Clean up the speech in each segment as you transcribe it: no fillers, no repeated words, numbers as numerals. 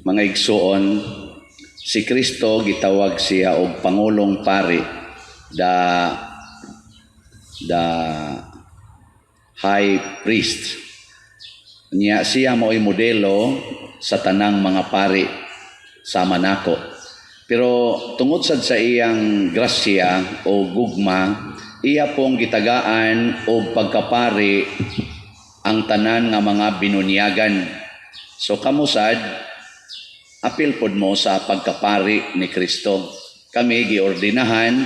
Mga igsoon, si Kristo gitawag siya og Pangulong Pari, the High Priest. Siya mo'y modelo sa tanang mga pari sama nako. Pero tungod sad sa iyang grasya o gugma, iya pong gitagaan o pagkapari ang tanan nga mga binunyagan. So kamusad, apil pod mo sa pagkapari ni Kristo. Kami giordinahan,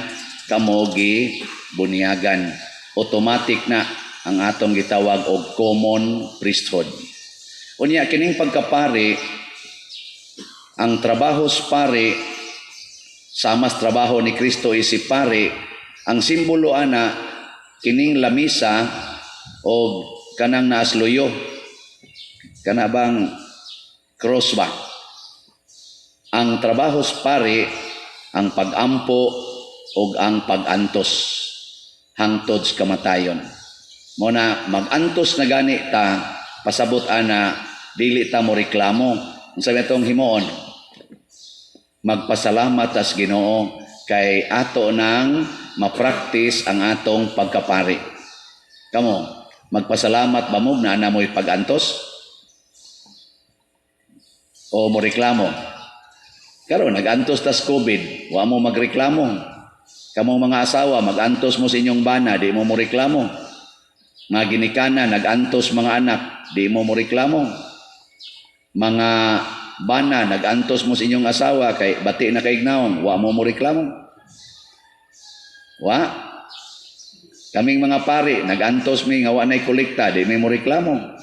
kamo gibunyagan. Automatic na ang atong gitawag og common priesthood. Unya kining pagkapari, ang trabaho sa pari, sama sa trabaho ni Kristo isip pari, ang simbolo ana kining lamisa o kanang naasloyo, kana bang cross ba? Ang trabaho sa pari, ang pagampo o ang pagantos hangtod sa kamatayon. Muna magantos na gani ta, pasabot ana dili ta mo reklamo. Ang sabi itong himoon, magpasalamat as Ginoo kay ato nang ma-practice ang atong pagkapari. Kamo, magpasalamat ba mo na mo'y pagantos? O mo reklamo? Karon nagantos tas COVID, wa mo magreklamo. Kamo mga asawa, magantos mo sa inyong bana, di mo reklamo. Mga ginikana, nagantos mga anak, di mo reklamo. Mga bana, nagantos mo sa inyong asawa, kay bati na kaignaon, wa mo reklamo. Wa? Kaming mga pari, nagantos mi nga wa na'y kolekta, di mo reklamo.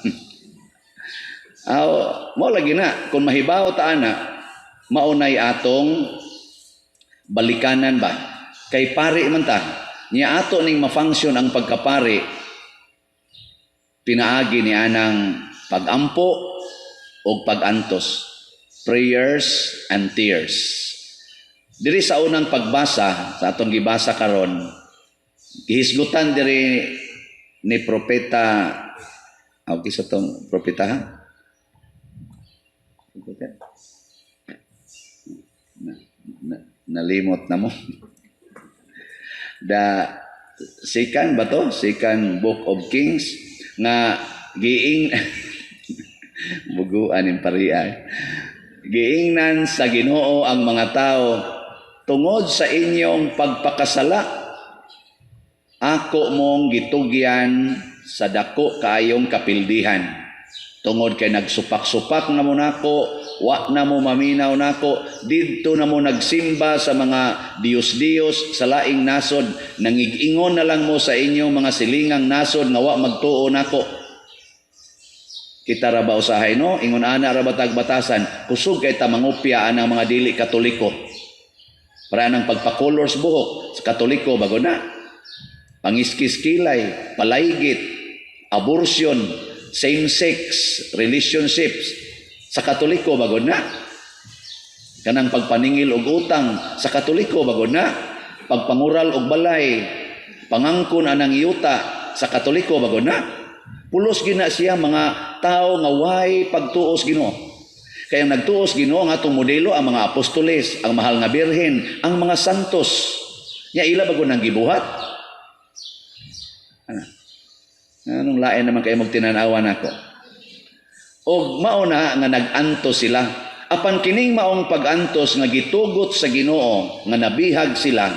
Mo lagi na, kung mahibaw ta ana, maunay atong balikanan ba? Kay pari man ta, niya ato ning ma-function ang pagkapari, pinaagi ni anang pagampo o pagantos, prayers and tears. Diri sa unang pagbasa, sa atong gibasa karon, gihisgutan diri ni propeta, okay sa tong propeta ha? Nalimot na mo. Second ba to? Second Book of Kings nga giing buguan ng pariay. Giingnan sa Ginoo ang mga tao tungod sa inyong pagpakasala. Ako mong gitugyan sa dako kaayong kapildihan. Tungod kay nagsupak-supak na mo nako, wa na mo maminaw nako, didto na mo nagsimba sa mga Diyos-Diyos sa laing nasod, nangig-ingon na lang mo sa inyong mga silingang nasod nga wa magtuo nako. Kita ra ba usahay no? Ingon ana ra batag batasan, kusog kay ta mangupya anang mga dili Katoliko. Para nang pagpa-colors buhok sa Katoliko bago na. Pangiskis-kilay, palaygit, abortion, same-sex relationships sa Katoliko bago na. Kanang pagpaningil og utang sa Katoliko bago na. Pagpangural og balay, pangangkon anang yuta sa Katoliko bago na. Pulos gina siya mga tao nga way pagtuos Ginoo. Kaya nagtuos Ginoo nga atong modelo ang mga apostoles, ang mahal nga birhen, ang mga santos. Nya ila bago nang gibuhat. Anong lain naman kayo magtinanawan ako? O mauna nga nag-antos sila. Apan kining maong pag-antos nga gitugot sa Ginoo nga nabihag sila,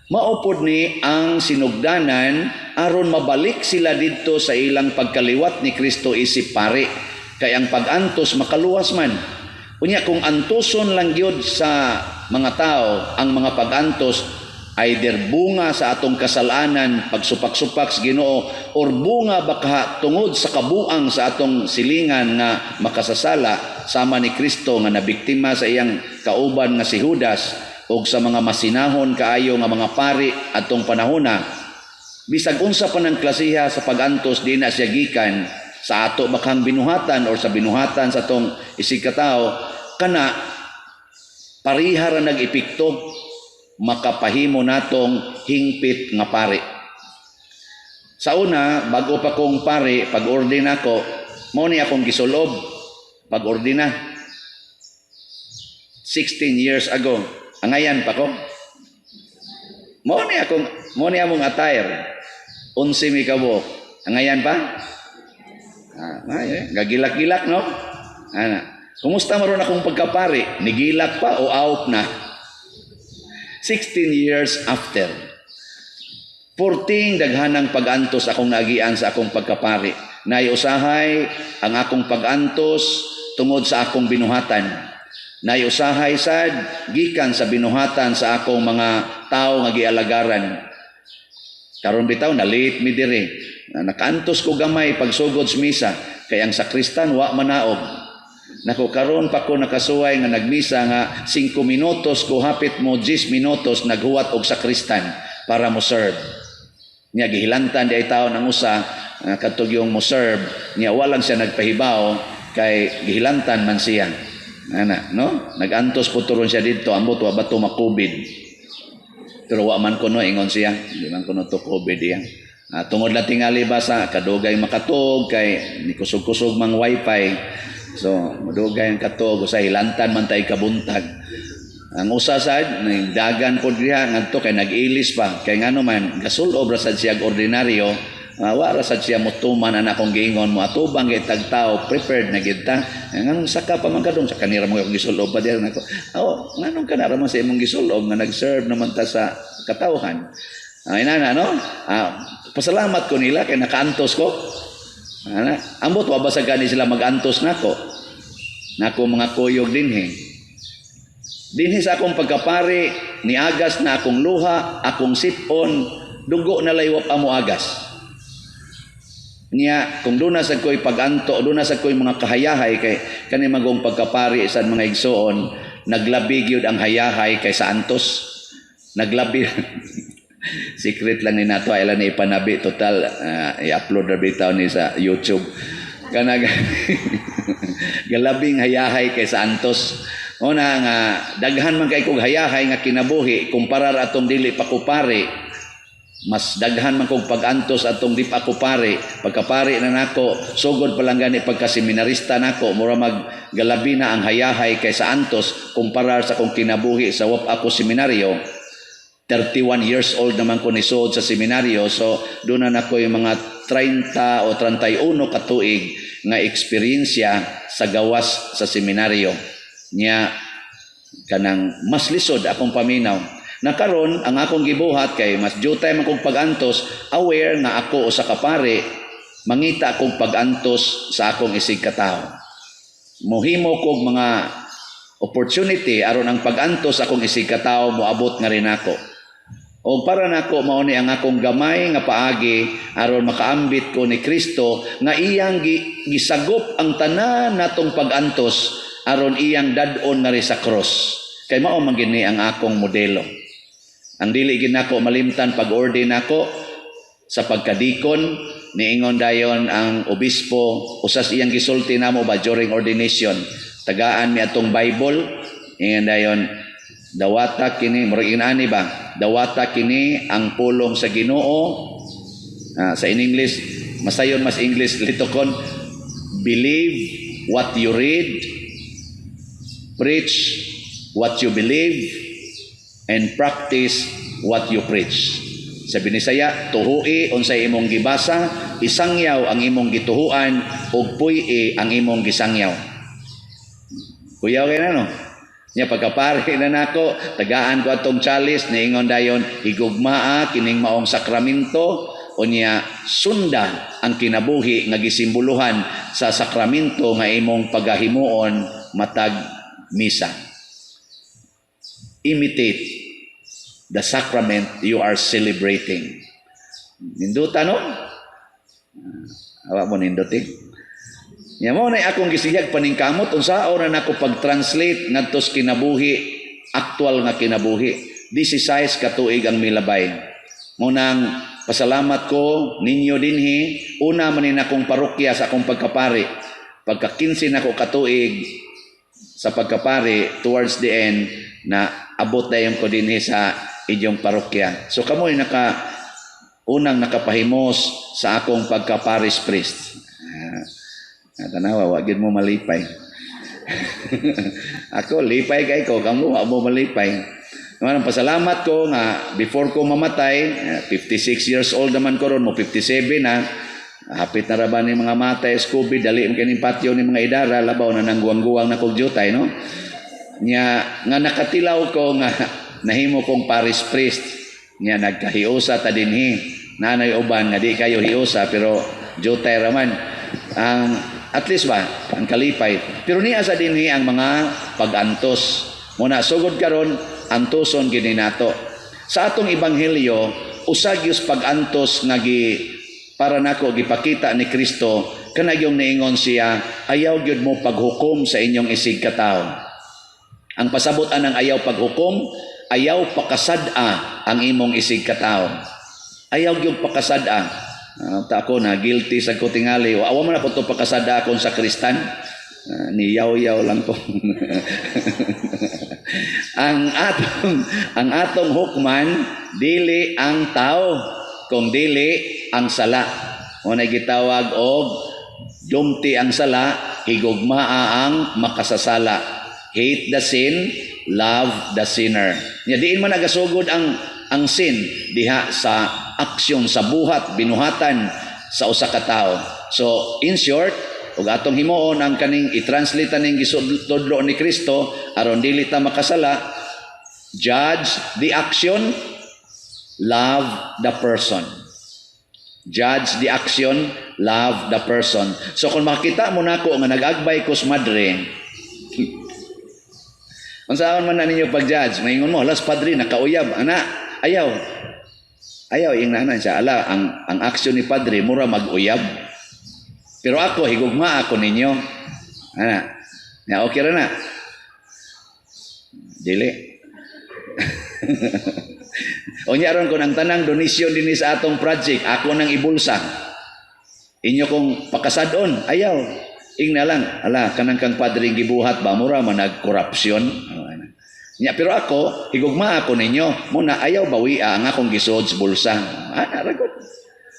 maupod ni ang sinugdanan aron mabalik sila didto sa ilang pagkaliwat ni Kristo isip pari. Kay ang pag-antos makaluwas man. Unya kung antoson lang gyud sa mga tao ang mga pag-antos, either bunga sa atong kasalanan, pagsupak-supak sa Ginoo, or bunga baka tungod sa kabuang sa atong silingan nga makasasala, sama ni Kristo nga nabiktima sa iyang kauban nga si Judas, o sa mga masinahon kaayo nga mga pari atong panahona. Bisag unsa pa ng klasiha sa pag-antos, di na siya gikan sa ato bakang binuhatan or sa binuhatan sa atong isig katao, kana pariha ra nag-epekto makapahimo natong hingpit nga pari. Sa una, bago pa kong pari, pag-ordina ko, mo ni akong gisulob, pag-ordina. 16 years ago. Angayan pa ko. Mo ni among attire. 11 mi kabo. Angayan pa? Gagilak-gilak, no? Kumusta maron akong pagkapari? Nigilak pa o out na? 16 years after. 14 daghanang pag-antos akong nagian sa akong pagkapari. Naiusahay ang akong pag-antos tungod sa akong binuhatan. Naiusahay sad gikan sa binuhatan sa akong mga tao nga gialagaran. Karon bitaw na late mi dire. Nakaantos ko gamay pagsugod sa misa kay ang sakristan wa manaog. Nako karon pa ko nakasuway nga nagmisa nga 5 minutos ko hapit mo 10 minutos naghuwat og sakristan para mo serve. Nya gihilantan di ay tawo nang usa kadtog yung mo serve nya walang siya nagpahibaw kay gihilantan man siya. No? Nagantos po turon siya dito ambot wa bato ma-COVID. Pero wa man kuno ingon siya, di man kuno to COVID iya. Tungod na tingali ba sa kadugay makatog kay ni kusog-kusog mang wifi. So, madugay ang katog sa hilantan man tay kabuntag. Ang usa sad dagan pod diha ngadto kay nag-ilis pa kay ngano man gasulob ra sad siya ordinaryo. Wala sad siya mutuman ana akong giingon mo atubang gay tagtao prepared na gid ta. Nganong saka pa man kadong sa kanira mo gisulob pa diha nako. Nganong kanara man sa imong gisulob nga nag-serve naman ta sa katawhan. Inana no? Pasalamat ko nila kay nakaantos ko. Ambot wa ba sa gani sila magantos nako. Nako mga kuyog dinhi. Dinhi sa akong pagkapari niagas na akong luha, akong sipon, dugo na laywap amo agas. Niya kung duna sa ko'y paganto, duna sa ko'y mga kahayahay kay kani magong pagkapari sa mga igsoon, naglabi gyud ang hayahay kay sa antos. Naglabi secret lang ni nato ay lang ipanabi total i-upload na bitaw ni sa YouTube kanag galabing hayahay kay sa antos una nga daghan man kay kog hayahay nga kinabuhi kumparar atong dili pa ko pare mas daghan man kog pag-antos atong di pa ko pare pagkapari na nako sugod pa lang gani pagka-seminarista nako mura maggalabi na ang hayahay kay sa antos kumparar sa kong kinabuhi sa wap ako seminaryo. 31 years old naman ko nisod sa seminaryo. So, doon na ako yung mga 30 o 31 katuig nga eksperyensya sa gawas sa seminaryo. Nya, kanang mas lisod akong paminaw. Nakaron ang akong gibuhat kay mas jutay man kong pag-antos, aware nga ako o sa kapare, mangita akong pag-antos sa akong isig katao. Mohimo kog mga opportunity aron ang pag-antos akong isig katao moabot nga rin ako. O para nako mao ni ang akong gamay nga paagi aron makaambit ko ni Kristo nga iyang gisagop ang tanan natong pag-antos aron iyang dad-on nga ri sa cross. Kay mao man gini ang akong modelo. Ang dili gid nako malimtan pag-ordain nako sa pagkadikon niingon dayon ang obispo usas iyang gisulti namo ba during ordination. Tagaan mi atong Bible ingon dayon dawata kini murag inani ba dawata kini ang pulong sa Ginoo sa in English masayon mas English litokon believe what you read preach what you believe and practice what you preach sa Binisaya tuhui unsay imong gibasa isangyaw ang imong gituhuan ug puy ang imong gisangyaw kuyaw kay no. Nya pagkapari na nako, tagaan ko atong chalice niingon dayon higugmaa kining maong sakramento o niya sunda ang kinabuhi nga gisimboluhan sa sakramento nga imong pagahimuon matag misa. Imitate the sacrament you are celebrating. Ninduta no? Awa mo ninduti. Nya mo na akong gisiyag paningkamot unsaon na nako pag-translate ngadto sa kinabuhi aktual nga kinabuhi 16 ka tuig ang milabay mo nang pasalamat ko ninyo dinhi una man ni akong parokya sa akong pagkapari pagka 15 nako katuig sa pagkapari towards the end na abot dayon ko dinhi sa inyong parokya so kamoy unang nakapahimos sa akong pagka-parish priest. Tanawa, wagin mo malipay. Ako lipay kay ko, kamo wa mo malipay. Naman pasalamat ko nga before ko mamatay, 56 years old naman ko ron, mo 57 na. Hapit na raban ni mga matay, Scooby, dali ang kaning patio ni mga idara, labaw na nangguwang-guwang na kog jutay, no? Nya, nga nakatilaw ko nga nahimo kong Paris priest. Nya, nagkahiusa ta dinhi. Nanay uban nga di kayo hiusa, pero jutay raman. At least ba, ang kalipay. Pero niya sa dinhi ang mga pag-antos. Muna, sugod karon antoson gini nato. Sa atong ebanghelyo, usag yus pag-antos nga para nako gipakita ni Kristo kanang yung niingon siya, ayaw gyud mo paghukom sa inyong isig katawo. Ang pasabutan ng ayaw paghukom, ayaw pakasada ang imong isig katawo. Ayaw gyud pakasada. Ta ako na guilty sa ko tingali. Awa man ako to pakasada akon sa Kristan. Niyaw-yaw lang ko. ang atong hukman dili ang tao kung dili ang sala. O na gitawag og dumti ang sala, higugmaa ang makasasala. Hate the sin, love the sinner. Nya diin man nagasugod ang sin diha sa aksyon, sa buhat, binuhatan sa usa ka tawo. So in short, ug atong himuon ang kaning i-translate ning gisudlo ni Kristo aron dili ta makasala, judge the action, love the person. Judge the action, love the person. So kung makita mo nako nga nag-agbay ko sa madre, unsaon man na ninyo pag-judge, maingon mo, las padre nakauyab, ana, ayaw ingnanan siya, ala, ang action ni padre mura mag-uyab. Pero ako higugma ako ninyo. Ana, ya okay ra na. Dili. O nyaron ko ng tanang donasyon din sa atong project, ako nang ibulsa. Inyo kong pakasadon, ayaw. Ingna lang, ala, kanang kang padring gibuhat ba, mura man nag-korupsyon. Nya, pero ako, higugma ako ninyo, muna ayaw bawi ang akong gisod sa bulsa. Ana, ragot.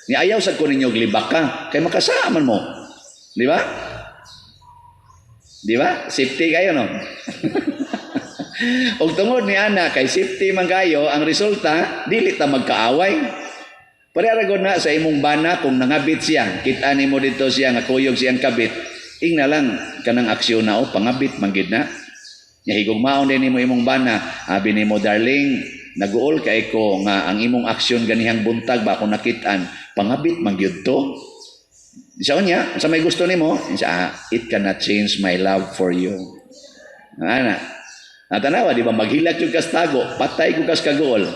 Nya, ayaw sad ko ninyo glibak ka, kay makasaaman mo. Di ba? Di ba? Safety kayo, no? Og tungod ni ana kay safety man kayo, ang resulta dili ta magkaaway. Pareha gud na sa imong bana kung nangabit siya, kita nimo dito siya nga kuyog siyang kabit. Ingna lang kanang aksyon na o pangabit man gid na. Nya higugmaon din nimo imong bana, abi nimo darling, naguol kay ko nga ang imong aksyon ganihang buntag ba ako nakitaan, pangabit man gyud to. Isaon niya, sa may gusto nimo, it cannot change my love for you. Ana. Natanawa, di ba, maghilat yung kastago, patay ko kas kagool.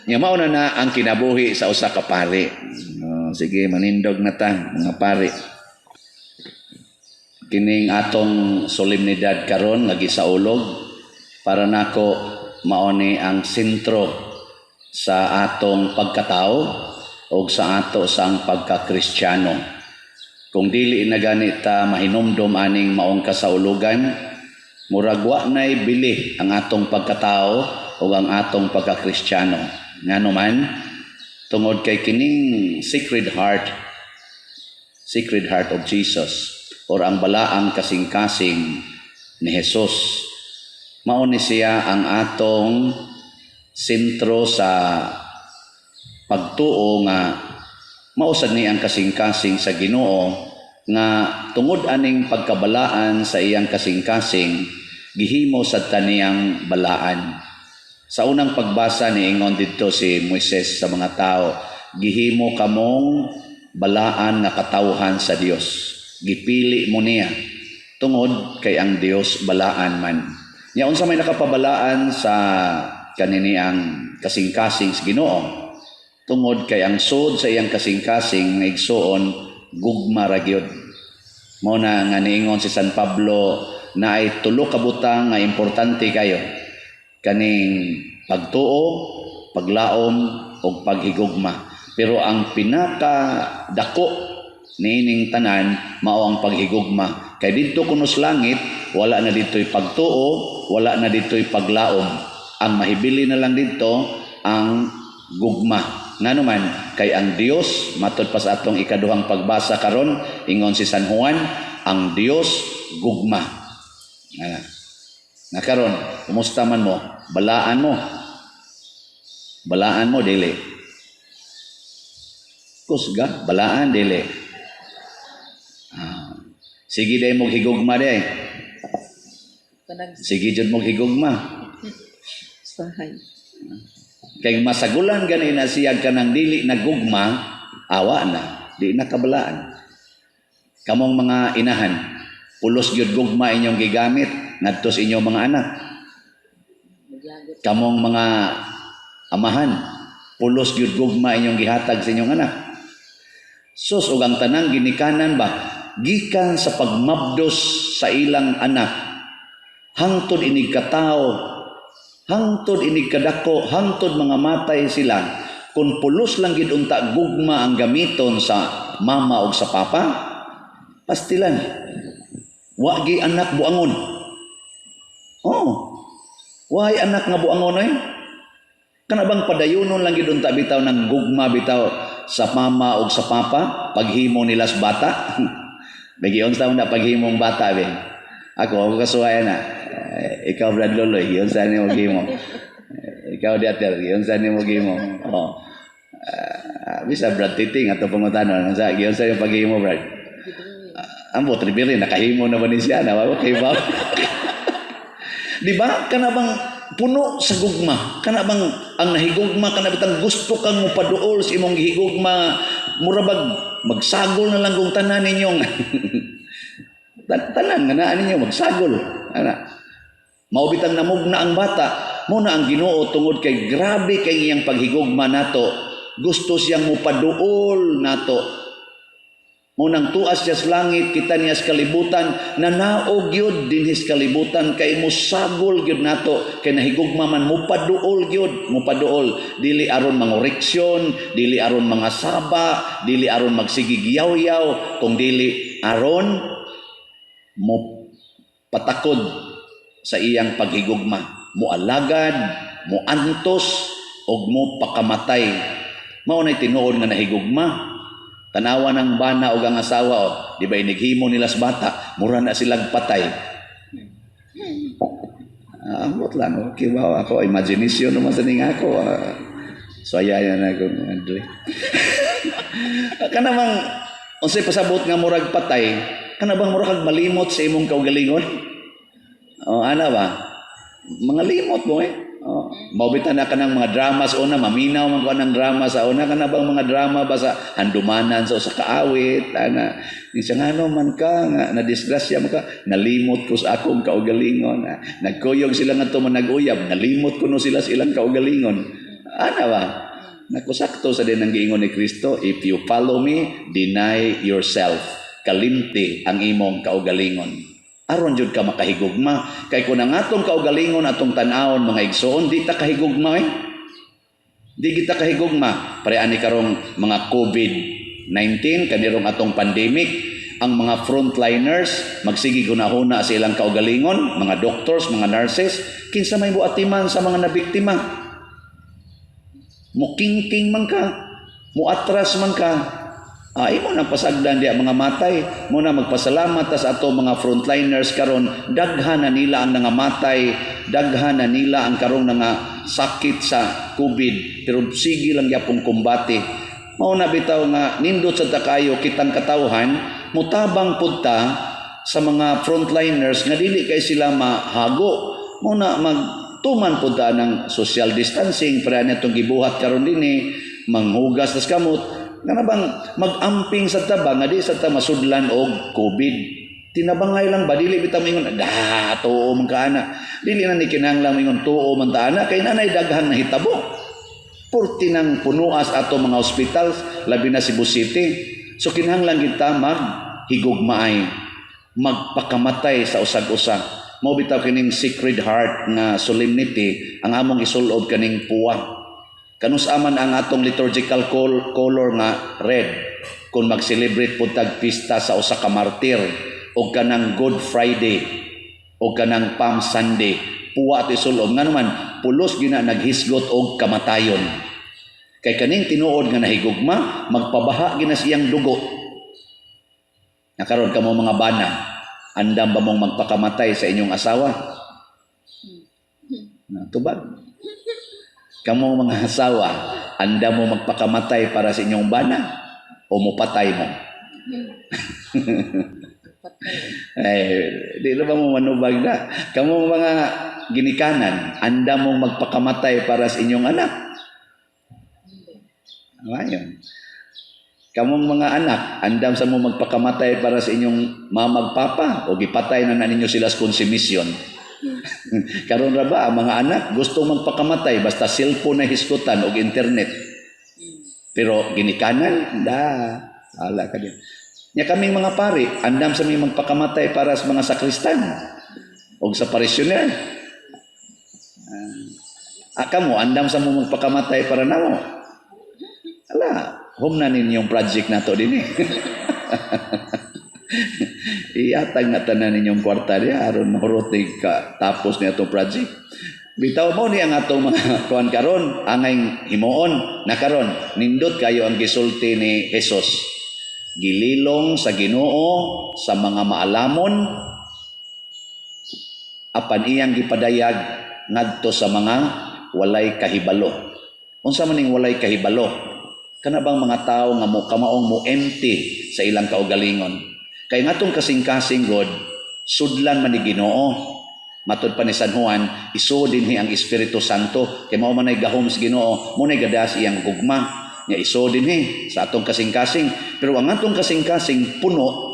Nga mauna na ang kinabuhi sa usa ka pari. Sige, manindog na ta, mga pari. Kining atong solemnidad karon lagi sa ulog, para nako mauni ang sentro sa atong pagkatao o sa ato sang pagka-Kristiyano. Kung dili na ganita mahinumdom aning maong kasaulugan, muragwa na'y bili ang atong pagkatao o ang atong pagka-Kristiyano. Nga naman, tungod kay kining Sacred Heart of Jesus, or ang balaang kasing-kasing ni Jesus, mao ni siya ang atong sentro sa pagtuo nga mausad ni ang kasing-kasing sa Ginoo nga tungod aning pagkabalaan sa iyang kasing-kasing gihimo sa taniyang balaan. Sa unang pagbasa ni ingon didto si Moises sa mga tao, gihimo kamong balaan nga katawhan sa Dios. Gipili mo niya tungod kay ang Dios balaan man. Nya unsa may nakapabalaan sa kaniniang kasing-kasing sa Ginoo? Tungod kay ang sud sa iyang kasing-kasing nga igsuon gugma ra gyud. Mo na nga niingon si San Pablo na ay tulo ka butang nga importante kayo, kaning pagtuo, paglaom o paghigugma. Pero ang pinakadako niining tanan mao ang paghigugma. Kay didto kunos langit, wala na dito'y pagtuo, wala na dito'y paglaom. Ang mahibili na lang dito ang gugma. Nga naman, kay ang Dios, matod pa sa atong ikaduhang pagbasa karon, ingon si San Juan, ang Dios gugma. Ana. Nga karon, kumusta man mo? Balaan mo. Balaan mo dili. Kusga, balaan dili. Sige day mo higugma day. Sige jud mo higugma. Sahay. Kay masagulan gani na siya kanang dili nagugma, awa na, di nakabalaan. Kamong mga inahan, pulos gyud gugma inyong gigamit ngadto sa inyong mga anak. Kamong mga amahan, pulos gyud gugma inyong gihatag sa inyong anak. Sus ug ang tanang ginikanan ba gikan sa pagmabdos sa ilang anak hangtod inig katao, hangtod inig kadako, hangtod mga matay sila. Kung pulos lang gid unta gugma ang gamiton sa mama ug sa papa, pastilan. Wa gi anak buangon. Oh. Why anak nga buangon oy? Kana bang padayonon lang gid unta bitaw nang gugma bitaw sa mama o sa papa paghimo nila sa bata. Bagi unsa man paghimong bata be. Ako kasuwayan na. Ikaw Brad Loloy, yun sa ni mo gimo. Ikaw Diater, yun sa ni mo gimo. Oh. Bisa Brad Titing ato pangutanon sa yun sa yung paghimo Brad. Ambo tribili nakahimo na ba ni siya na wa kay ba? Di ba? Kana bang puno sa gugma? Kana bang ang nahigugma kana bitang gusto kang mopaduol sa imong gihigugma murabag magsagol na lang kung tanan ninyong tanan nga naa ninyo magsagol ana. Mao bitang namugna ang bata mo na ang Ginoo tungod kay grabe kay iyang paghigugma nato. Gusto siyang mopaduol nato. Munang tuas siya sa langit, kita niya sa kalibutan, nanaog yun din his kalibutan, kay musagol yun nato, kay nahigugma man, mupaduol yun, mupaduol. Dili aron mangoreksyon, dili aron mga saba, dili aron magsigigyaw-yaw, kung dili aron mo patakod sa iyang paghigugma. Mualagad, muantos, o mo pakamatay. Mao na'y tinuod nga nahigugma. Tanawa ng bana o ang asawa o, di ba inighimo nila sa bata, mura na silang patay. Amot lang, okay ba? Ako, imagination naman sa ning ako. So, ayayan na ako. Kanamang, unsay pasabot nga murag patay, kanabang murag malimot sa imong kaugalingon? O, ana ba? Mga limot mo eh. Oh, maubitan na ka ng mga drama sa una, maminaw man ko ng drama sa una, ka na bang mga drama ba sa handumanan sa kaawit, ana, siya nga no man ka, nga, na-disgrasya mo ka, nalimot ko sa akong kaugalingon, nagkuyog sila nga ito manag-uyab, nalimot ko no sila sa ilang kaugalingon, ana ba? Nakusakto sa din ang giingon ni Kristo, if you follow me, deny yourself, kalimti ang imong kaugalingon. Aron jud ka makahigugma kay kun ang atong kaugalingon atong tan-awon mga igsoon di ta kahigugma eh. Di kita kahigugma pare ani karong mga COVID-19 kanirong atong pandemic ang mga frontliners magsigi gunahuna sa ilang kaugalingon, mga doctors, mga nurses kinsa may buatiman sa mga nabiktima. Mukingking man ka, muatras man ka. Imo nang pasagdan diya mga matay, mo na magpasalamat sa ato mga frontliners karon daghan na nila ang nangamatay, daghan na nila ang karong nga sakit sa COVID, pero sige lang yapong kumbate. Mao na bitaw nga nindot sa takayo kitang katawhan, mutabang punta sa mga frontliners nga dili kay sila mahago. Mo na magtuman punta ng social distancing para nitong gibuhat karon dinhi, manghugas tas kamot. Nga bang mag-amping sa taba nga di sa ta masudlan og COVID. Tinabangay lang ba dili bitaw mingon tuo man kaana. Dili na ni kinahanglan mingon tuo man ta ana kay nanay daghang nahitabo. Purti nang punuas ato mga hospitals labi na Cebu City. So kinahanglan kita maghigugmaay, magpakamatay sa usag-usa. Mao bitaw kining Sacred Heart nga solemnity ang among isulob kaning puwa. Kanusaman ang atong liturgical color nga red kung mag-celebrate po tag-pista sa usa ka martir o kanang Good Friday o kanang Palm Sunday puwa at isulob nga naman pulos gina naghisgot og kamatayon kay kaning tinuod nga nahigugma magpabaha gina siyang dugo nakaron kamo mga bana Andam ba mong magpakamatay sa inyong asawa? Tubag. Kamong mga asawa, andam mo magpakamatay para sa inyong bana o mupatay mo? Ay, di na ba mo manubag na? Kamong mga ginikanan, andam mong magpakamatay para sa inyong anak? Ayun. Kamong mga anak, andam sa mo magpakamatay para sa inyong mamagpapa o gipatay na ninyo sila sa konsumisyon. Karon ra ba ang mga anak gusto magpakamatay basta cellphone na hiskutan o internet. Pero ginikanan, ala ka din. Nya kaming mga pari, andam sa may magpakamatay para sa mga sakristan o sa parisyoner. Kamo, andam sa mo magpakamatay para namo. Ala, home na ninyong project na to din eh. Iatag na tanan ninyong kwarta niya aron mahurutig ka tapos niya itong project. Bitaw mo ni ang atong mga kuan karon angay himuon na karon nindot kayo ang gisulti ni Jesus. Gililong sa Ginoo sa mga maalamon apan iyang gipadayag ngadto sa mga walay kahibalo. Unsa man ning walay kahibalo? Kana bang mga tao nga mo kamaong mo empty sa ilang kaugalingon? Kay ngatong kasing-kasing God, sudlan man ni Ginoo. Matud pa ni San Juan, iso dinhi ang Espiritu Santo. Kay mao man ay gahom sa Ginoo, mo nay gadas iyang gugma. Nya iso dinhi sa atong kasing-kasing. Pero ang atong kasing-kasing puno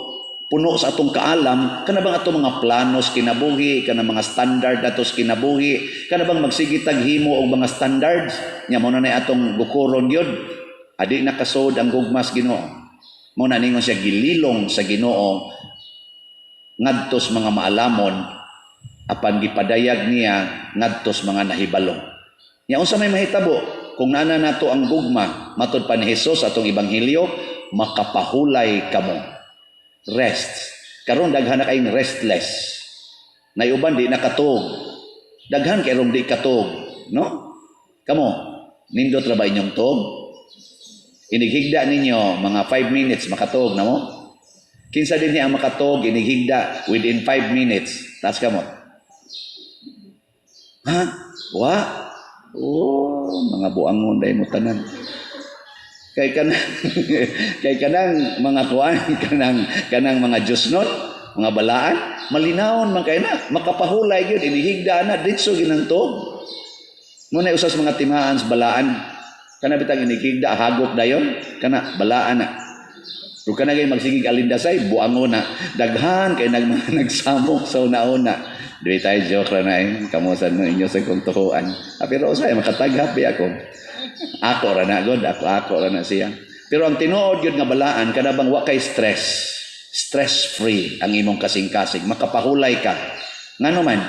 sa atong kaalam, kana bang atong mga planos kinabuhi, kana mga standard atos kinabuhi, kana bang magsigitag himo og mga standards, nya mo na atong gukuron gyud. Adi nakasod ang gugmas Ginoo. Mo na ningon siya gililong sa Ginoo ngadtos mga maalamon apan gipadayag niya ngadtos mga nahibalo. Nya unsa may mahitabo kung nana nato ang gugma matud pa ni Hesus atong ebanghelyo, makapahulay kamo. Rest. Karon daghan na kayong restless. Nay uban di nakatug. Daghan kay rong di katug, no? Kamo, nindot ra ba inyong tug? Inighigda ninyo mga 5 minutes makatog na mo. Kinsa din niya ang makatog inighigda within 5 minutes. Tas kamo. Ha? Wa? Oh, mga buangon day mo tanan. Kay kanang mga kuan kanang mga jusnot, mga balaan, malinawon man kay na makapahulay gyud inihigda na ditso ginantog. Muna usas mga timaan sa balaan. Kana bitang inikigda hagok dayon kana balaan na. Pero kana gay magsigig alindasay buangon na daghan kay nagsamok sa una-una. Dili tayo joke ra na kamusan mo inyo sa kong tuhuan. Pero usay makataghapi ako. Ako ra na god, ako ra na siya. Pero ang tinuod gyud nga balaan kada bang wa kay stress. Stress free ang imong kasing-kasing, makapahulay ka. Ngano man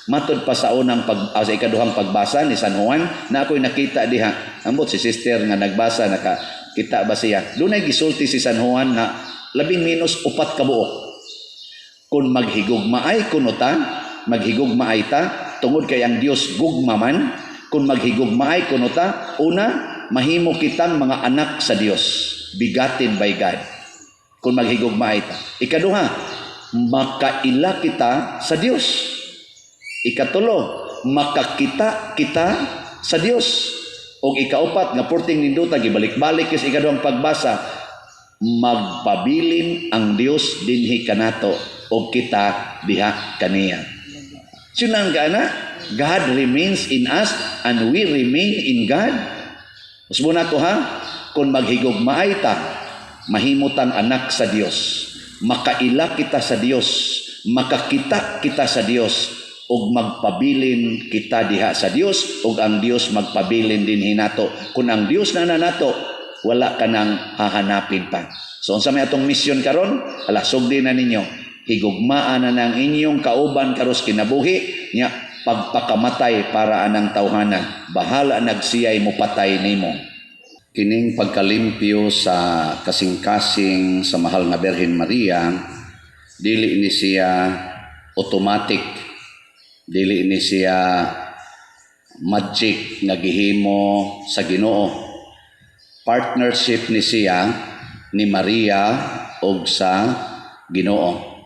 matud pa sa unang sa ikaduhang pagbasa ni San Juan na ako'y nakita diha. Ambot si sister nga nagbasa nakakita ba siya. Dunay gisulti si San Juan nga 11-4 ka buok. Kung maghigugmaay kuno ta, maghigugmaay ta tungod kay ang Dios gugma man. Kung maghigugmaay kuno ta, una mahimo kitang mga anak sa Dios, begotten by God. Kung maghigugmaay ta. Ikaduha, makaila kita sa Dios. Ikatulo, makakita kita sa Dios. O ikaupat, nga porting ninduta, gibalik-balik is ikaduhang pagbasa, magpabilin ang Dios dinhi kanato o kita diha kaniya. Sinang gana, God remains in us and we remain in God. Usbo na to ha, kung maghigugmaay ta, mahimutang anak sa Dios, makaila kita sa Dios, makakita kita sa Dios, ug magpabilin kita diha sa Dios, ug ang Dios magpabilin din hinato. Kung ang Dios na nato, wala ka nang hahanapin pa. So unsa may atong mission karon? Ala sugdi na ninyo, higugmaan na ng inyong kauban karos kinabuhi nya pagpakamatay para anang tawhana. Bahala nagsiyay mo patay nimo. Kining pagkalimpyo sa kasing-kasing sa mahal nga Birhen Maria, dili ni siya automatic. Dili ni siya magic nga gihimo sa Ginoo. Partnership ni siya ni Maria og sa Ginoo.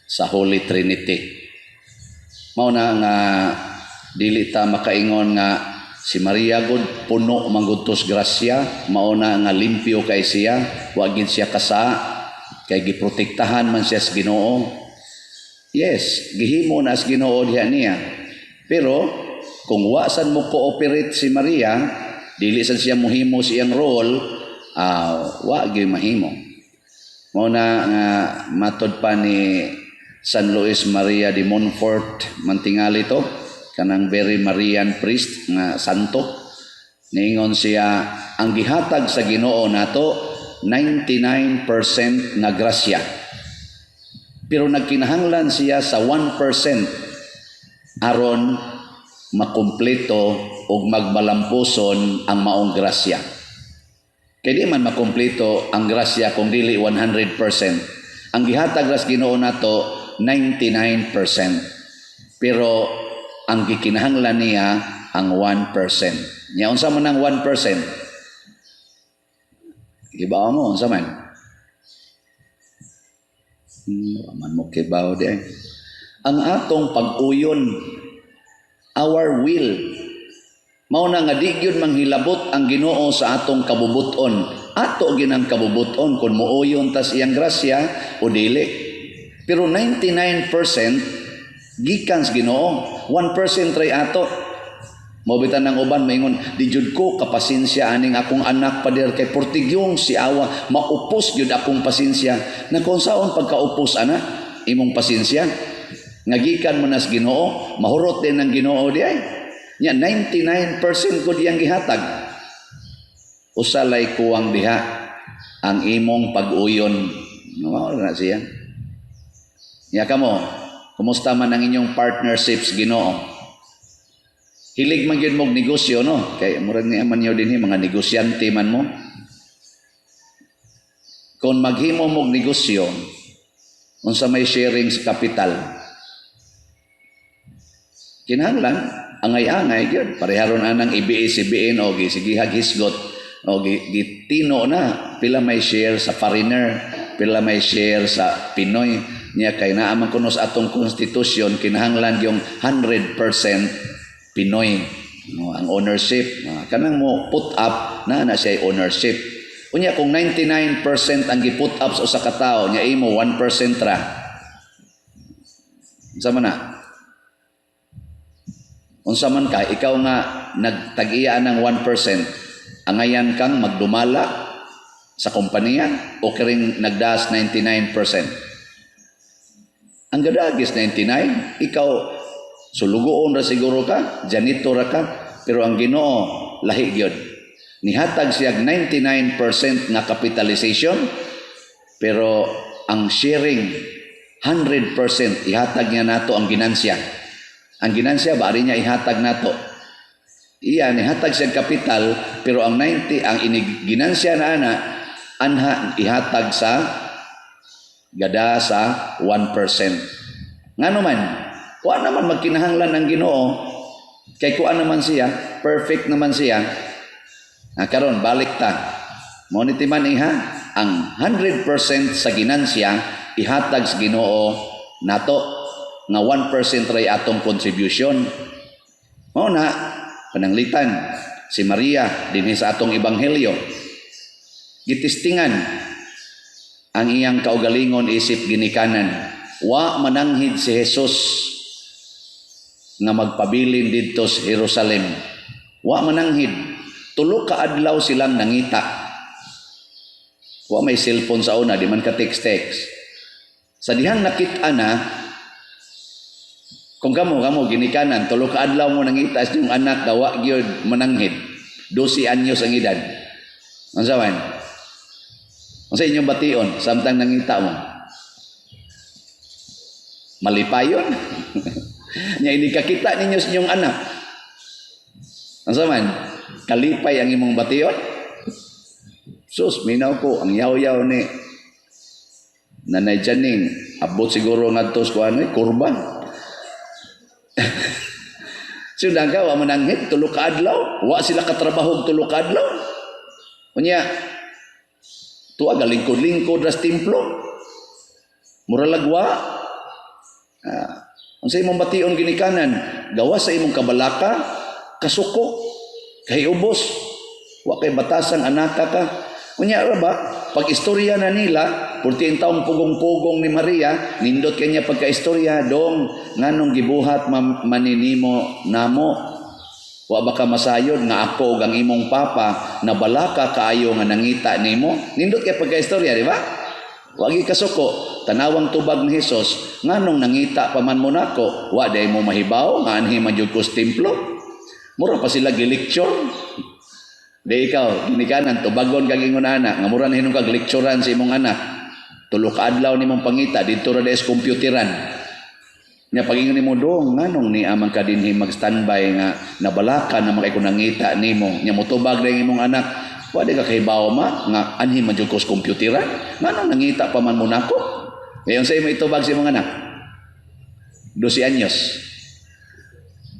sa Holy Trinity. Mao na nga dili ta makaingon nga si Maria gud puno manggutos grasya, mao na nga limpyo kay siya, wa gid siya kasa kay giprotektahan man siya sa Ginoo. Yes, gihimo na sa Ginoo diha niya. Pero kung wa sad mo cooperate si Maria, dili sad siya mohimo siyang role, wa gyud mahimo. Mao na nga matod pa ni San Luis Maria de Montfort mantingali to, kanang very Marian priest nga santo. Niingon siya, ang gihatag sa Ginoo nato 99% nga grasya. Pero nagkinahanglan siya sa 1% aron makumpleto o magmalampuson ang maong grasya. Kaya di man makumpleto ang grasya kung dili 100%. Ang gihatag sa Ginoo nato 99%. Pero ang gikinahanglan niya ang 1%. Nya unsa man ang 1%? Ibaw mo unsa man? Man mo kibaw di. Ang atong pag-uyon, our will, mao na nga di gyud manghilabot ang Ginoo sa atong kabubuton. Ato ginang kabubuton kung muuyon tas iyang grasya o dili. Pero 99% gikan sa Ginoo, 1% ray ato. Mabitan ng uban maingon, di jud ko kapasensya aning akong anak pader kay portigyong si awa, maupos jud akong pasensya. Na kung saon pagkaupos ana imong pasensya, nga gikan mo na sa Ginoo, mahurot din ang Ginoo di ay. Nya 99% ko diyang gihatag. Usalay kuwang diha ang imong pag-uyon. Mao na siya. Nya kamo, kumusta man ang inyong partnerships Ginoo? Hilig man yun mong negosyo, no? Kaya murag niya man yun din mga negosyante man mo. Kung maghimo mong negosyo, unsa may sharing sa kapital, kinahanglan, angay-angay yun. Pareharon anang IBS-CBN o sigihag hisgot o gitino na. Pila may share sa foreigner, pila may share sa Pinoy. Niya kay naaman kuno sa atong konstitusyon, kinahanglan yung 100% Pinoy, no, ang ownership. Kanang mo put up na siya ownership. Unya kung 99% ang gi-put up sa usa ka tawo, nya imo 1% ra. Unsa man na? Unsa man ka, ikaw nga nagtag-iya ng 1%, angayan kang magdumala sa kompanya o kiring nagdas 99%. Ang gadagis 99, ikaw sulugoon ra siguro ka, janitor ra ka, pero ang Ginoo lahi gyud. Nihatag siya 99% nga capitalization, pero ang sharing 100% ihatag niya nato ang ginansya. Ang ginansya bari niya ihatag nato. Iya nihatag siya kapital, pero ang 90 ang ginansya na ana anha ihatag sa gada sa 1%. Ngano man kuan naman magkinahanglan ang Ginoo kay kuan naman siya, perfect naman siya. Karon balik ta. Mo ni timan iha ang 100% sa ginansya ihatag sa Ginoo nato nga 1% ray atong contribution. Mao na pananglitan si Maria dinhi sa atong ebanghelyo. Gitistingan ang iyang kaugalingon isip ginikanan. Wa mananghid si Jesus nga magpabilin didto sa Jerusalem. Wa mananghid. Tulo ka adlaw silang nangita. Wa may cellphone sa una, di man ka text-text. Sa dihang nakita na, kung kamo ginikanan, tulo ka adlaw mo nangita sa yung anak dawa gyud mananghid. 12 anyos ang edad. Unsa man? Unsa inyong bation samtang nangita mo? Malipayon. Nya ini kakita ninyo sa inyong anak. Unsa man? Kalipay ang imong bation? Sus, minaw ko ang yaw-yaw ni Nanay Janing. Abot siguro ngadto sa ano, kurban. Sundang ka wa mananghid tulo ka adlaw, wa sila katrabaho tulo ka adlaw. Unya tuwa galingkod-lingkod ras templo. Mura lagwa Ang sa imong bation ginikanan, gawas sa imong kabalaka, kasuko, kay ubos, wa kay batasan anaka ka. Unya ra ba, pag istorya na nila, 14 taong pugong-pugong ni Maria, nindot kanya pagka-istorya, dong, nganong gibuhat maninimo namo. Wa ba ka masayod nga ako ang imong papa, na balaka kaayo nga nangita nimo. Nindot kay pagka-istorya, di ba? Wagi kasuko, tanawang tubag ni Hesus, nganong nangita pa man mo nako, wa day mo mahibaw, nga anhi madyod ko sa templo. Mura pa sila gilecture. Di ikaw, ginikanan, tubagon kag ingon anak, nga mura na hinong kag lecturean sa imong anak. Tulo ka adlaw nimong pangita, dito ra des computeran. Nya pagingon nimo dong, nganong ni amang ka dinhi mag-standby nga nabalaka na makay ko nangita nimo. Nya motubag na imong anak, wa di ka kahibaw ma, nga anhi man jud ko sa computeran. Nganong nangita pa man mo nako? Ngayon sa imo itubag sa imong anak. 12 anyos.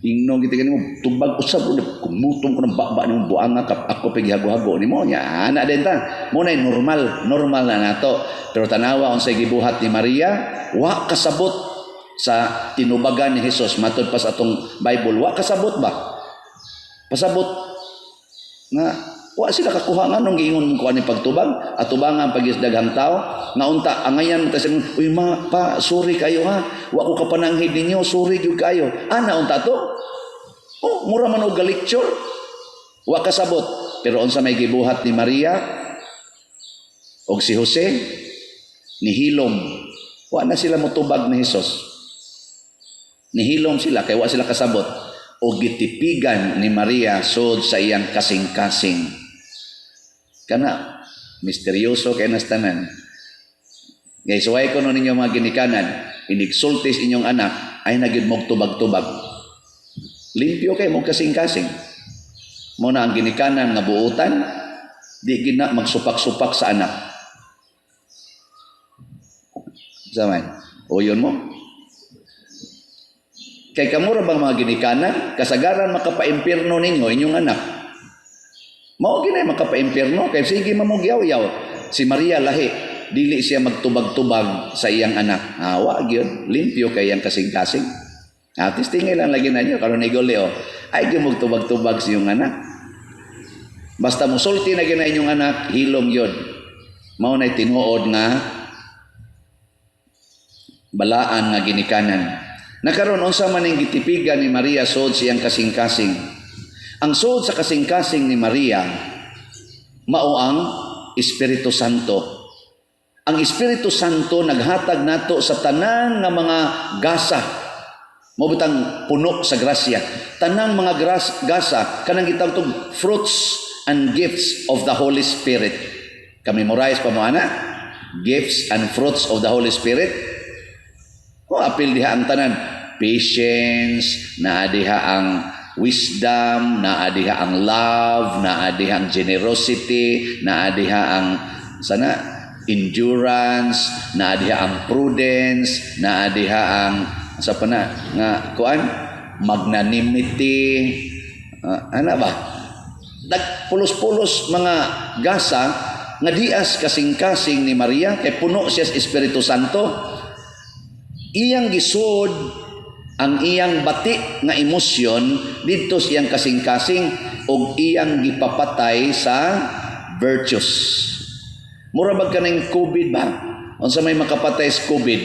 Ingno kita kanimo tubag usab kumutong ko ng baba nimo buanga kap ako paghago-hago nimo nya ana den ta mo nay normal na nato pero tanawa unsay gibuhat ni Maria wa kasabot sa tinubagan ni Hesus matud pas atong Bible wa kasabot ba pasabot nga wa sila kakuha nganong giingon ko ani pagtubag atubangan pagisdaghang tao nga unta angayan ta sin uy ma pa sorry kayo ha wa ko kapananghid ninyo sorry gyud kayo ana unta to oh mura man og lecture wa kasabot pero unsa may gibuhat ni Maria og si Jose nihilom wa na sila motubag ni Hesus nihilom sila kay wa sila kasabot o gitipigan ni Maria sud sa iyang kasing-kasing kana misteryoso kay nastanan guys why ko ninyo mga ginikanan inigsultis inyong anak ay nagid mog tubag-tubag limpyo kay mog kasing-kasing mo na ang ginikanan nga buutan di gina magsupak-supak sa anak zaman uyon mo kay kamura bang mga ginikanan kasagaran makapaimpirno ninyo inyong anak mao ginay makapaimpirno kay sige mamugyaw-yaw si Maria lahi dili siya magtubag-tubag sa iyang anak wa gyud limpyo kay iyang kasing-kasing testingay lang lagi na nyo karon igoleo ay gyud magtubag-tubag sa iyong anak basta musulti na ginay inyong anak hilom gyud mao nay tinuod nga balaan nga ginikanan nakaron unsa man ning gitipigan ni Maria sud siyang kasing-kasing ang sud sa kasing-kasing ni Maria mao ang Espiritu Santo. Ang Espiritu Santo naghatag nato sa tanan nga mga gasa. Mao butang puno sa grasya. Tanang mga gasa kanang gitawag fruits and gifts of the Holy Spirit. Ka-memorize pa mo ana? Gifts and fruits of the Holy Spirit. O apil diha ang tanan. Patience, naa diha ang wisdom, naa diha ang love, naa diha ang generosity, naa diha ang endurance, naa diha ang prudence, naa diha ang sa pana nga kuan magnanimity, ana ba? Nagpulos-pulos mga gasa nga dias kasing-kasing ni Maria kay puno siya sa Espiritu Santo. Iyang gisud ang iyang bati nga emosyon didto siyang kasing-kasing og iyang gipapatay sa virtues. Mura bag kaning COVID ba? Unsa may makapatay sa COVID?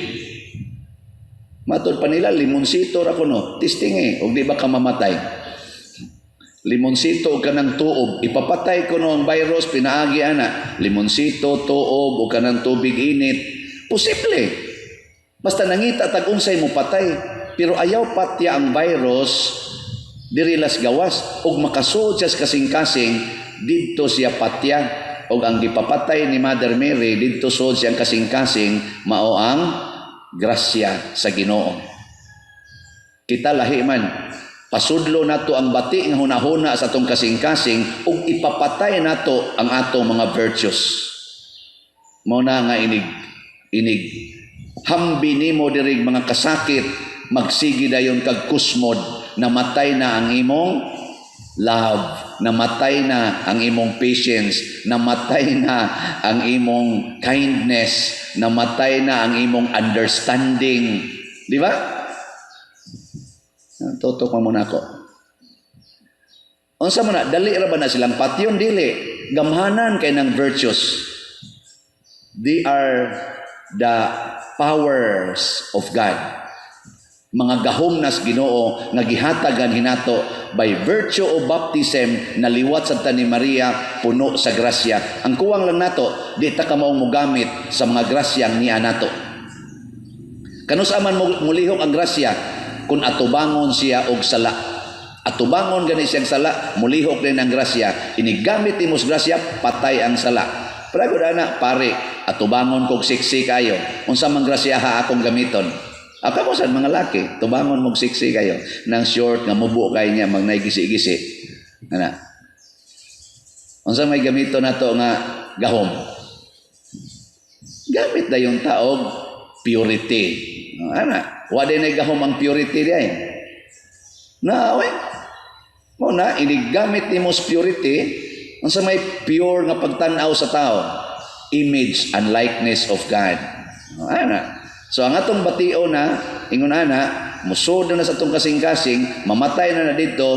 Matod pa nila limonsito ra kuno, testing og di ba ka mamatay? Limonsito og kanang tuob, ipapatay kuno ang virus pinaagi ana. Limonsito, tuob og kanang tubig init, posible. Basta nangita tag unsay mo patay. Pero ayaw patya ang virus dirilas gawas og makasuod siya kasing-kasing didto siya patya og ang gipapatay ni Mother Mary didto suod siyang kasing-kasing mao ang grasya sa Ginoo. Kita lahi man pasudlo nato ang bati nga hunahuna sa atong kasing-kasing ug ipapatay nato ang atong mga virtues. Mao na nga inig hambi nimo diri mga kasakit magsigi dayon kag kusmod namatay na ang imong love, namatay na ang imong patience, namatay na ang imong kindness, namatay na ang imong understanding. Di ba? Tutok mo muna ako. Unsa man na, dali ra ba na silang patyon? Dili. Gamhanan kay ng virtues. They are the powers of God. Mga gahom nas Ginoo nga gihatagan hinato by virtue of baptism na liwat sa ni Maria puno sa grasya. Ang kuwang lang nato, di ta ka maong mugamit sa mga grasyang niya nato. Kanus aman mulihok ang grasya kung atubangon siya og sala. Atubangon gani siyang sala, mulihok din ang grasya. Inigamit imos grasya, patay ang sala. Pero na pare, atubangon kog siksi kayo. Unsa man grasya ha akong gamiton? Ako sa mga laki, tubangon mong siksi kayo ng short nga mubo kay niya magnaygisi-gisi. Ana. Unsa may gamito nato nga gahom? Gamit na yung taog purity. Ana, wa din ay gahom ang purity diay. Na, oy. Mo na inigamit nimos purity, unsa may pure nga pagtan-aw sa tao? Image and likeness of God. Ana. So ang atong batio na, ingon ana, musod na sa atong kasing-kasing, mamatay na dito,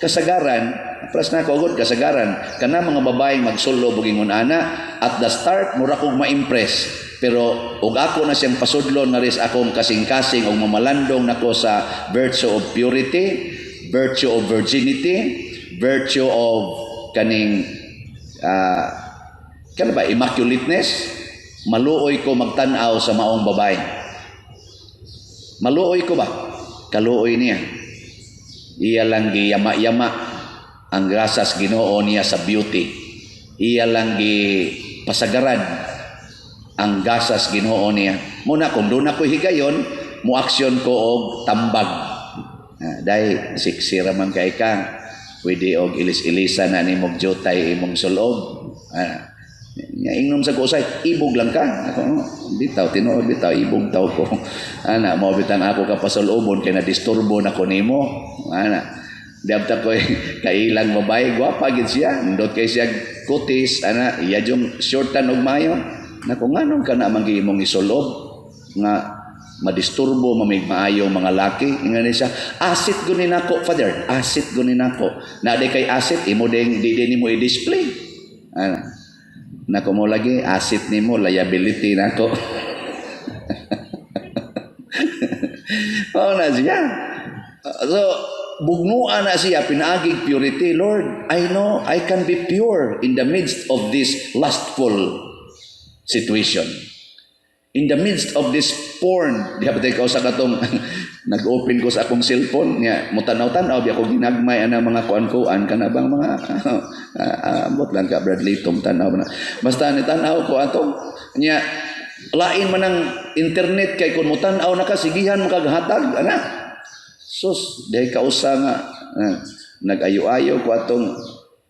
kasagaran, pras na ko kasagaran, kana mga babaeng magsulo bug ingon ana, at the start, mura kong ma-impress, pero ug ako na siyang pasudlon na ris akong kasing-kasing o mamalandong nako sa virtue of purity, virtue of virginity, virtue of kaning, kana ba, immaculateness. Maluoy ko magtanaw sa maong babae. Maluoy ko ba? Kaluoy niya. Iya lang giyama-yama ang grasas Ginoo niya sa beauty. Iya lang pasagaran ang gasas Ginoo niya. Muna kung doon ako higayon, muaksyon ko og tambag. Dahil siksira man kay ka, pwede og ilis-ilisa na ni mong jutay imong sulob. Ingnom sa kusay, ibog lang ka. Ako, bitaw, tinuod bitaw, ibog taw ko. Ana, mo bitang ako kapasulubon kay na-disturbo na ko nimo. Ana, diabta ko kailang babae, gwapa gid siya. Ndot kay siya kutis, ana, iya jung shortan og mayo. Nako nganong ka na mangimong isulob nga madisturbo mamig maayo mga laki. Ingani siya, asit gunin ako, father. Asit gunin ako. Na di kay asit, imo ding di nimo i-display. Ana. Nako mo lagi, asset ni mo, liability nako. Oh na siya. So, bugnuan na siya, pinaagig purity. Lord, I know I can be pure in the midst of this lustful situation. In the midst of this porn, di ba tayo sa katong nag-open ko sa akong cellphone niya, mutanaw-tanaw, di ako ginagmay ang mga kuan-kuan, ka na bang mga, ambot lang ka, Bradley, tong tanaw na. Basta ni-tanaw ko atong, niya, lain man ang internet, kay kung mutanaw na ka, sigihan mo kaghatag, ana. Sus, dahil kausa nga, nag-ayo-ayo ko atong,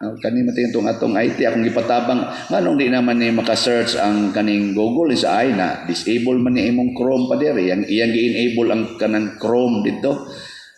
kaning matingin itong atong IT, akong ipatabang, nganong di naman ni makasearch ang kaning Google, isa ay na, disable man ni imong Chrome pa diri, iyang gi-enable ang kanang Chrome dito.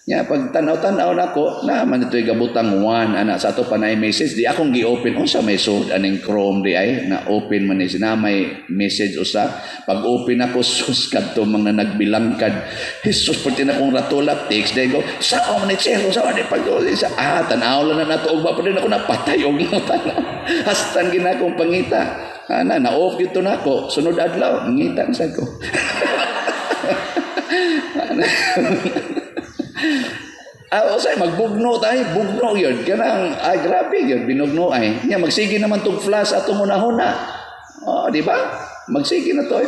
Nya pag tanaw-tanaw nako, naman ito'y gabutang 1, ana, sa ato pa na message, di akong gi-open, unsa may sud aning Chrome di ay, na open man ni sina, may message usa, pag open ako, sus, kadto mga nagbilangkad, Jesus, pati na kong ratulat, text, they go, sao man ni Chero, sao man ni pag-ulit, tanaw lang na nato, og ba pa rin ako napatay, og tanaw, hastan ginakong pangita, ana, na-off dito na ako, sunod adlaw, ngitan sa ko. Usay magbugno tayo, bugno yun. Kanang, grabe yun, binugno ay. Nya, magsige naman tong flash atong una-una. Di ba? Magsige na to.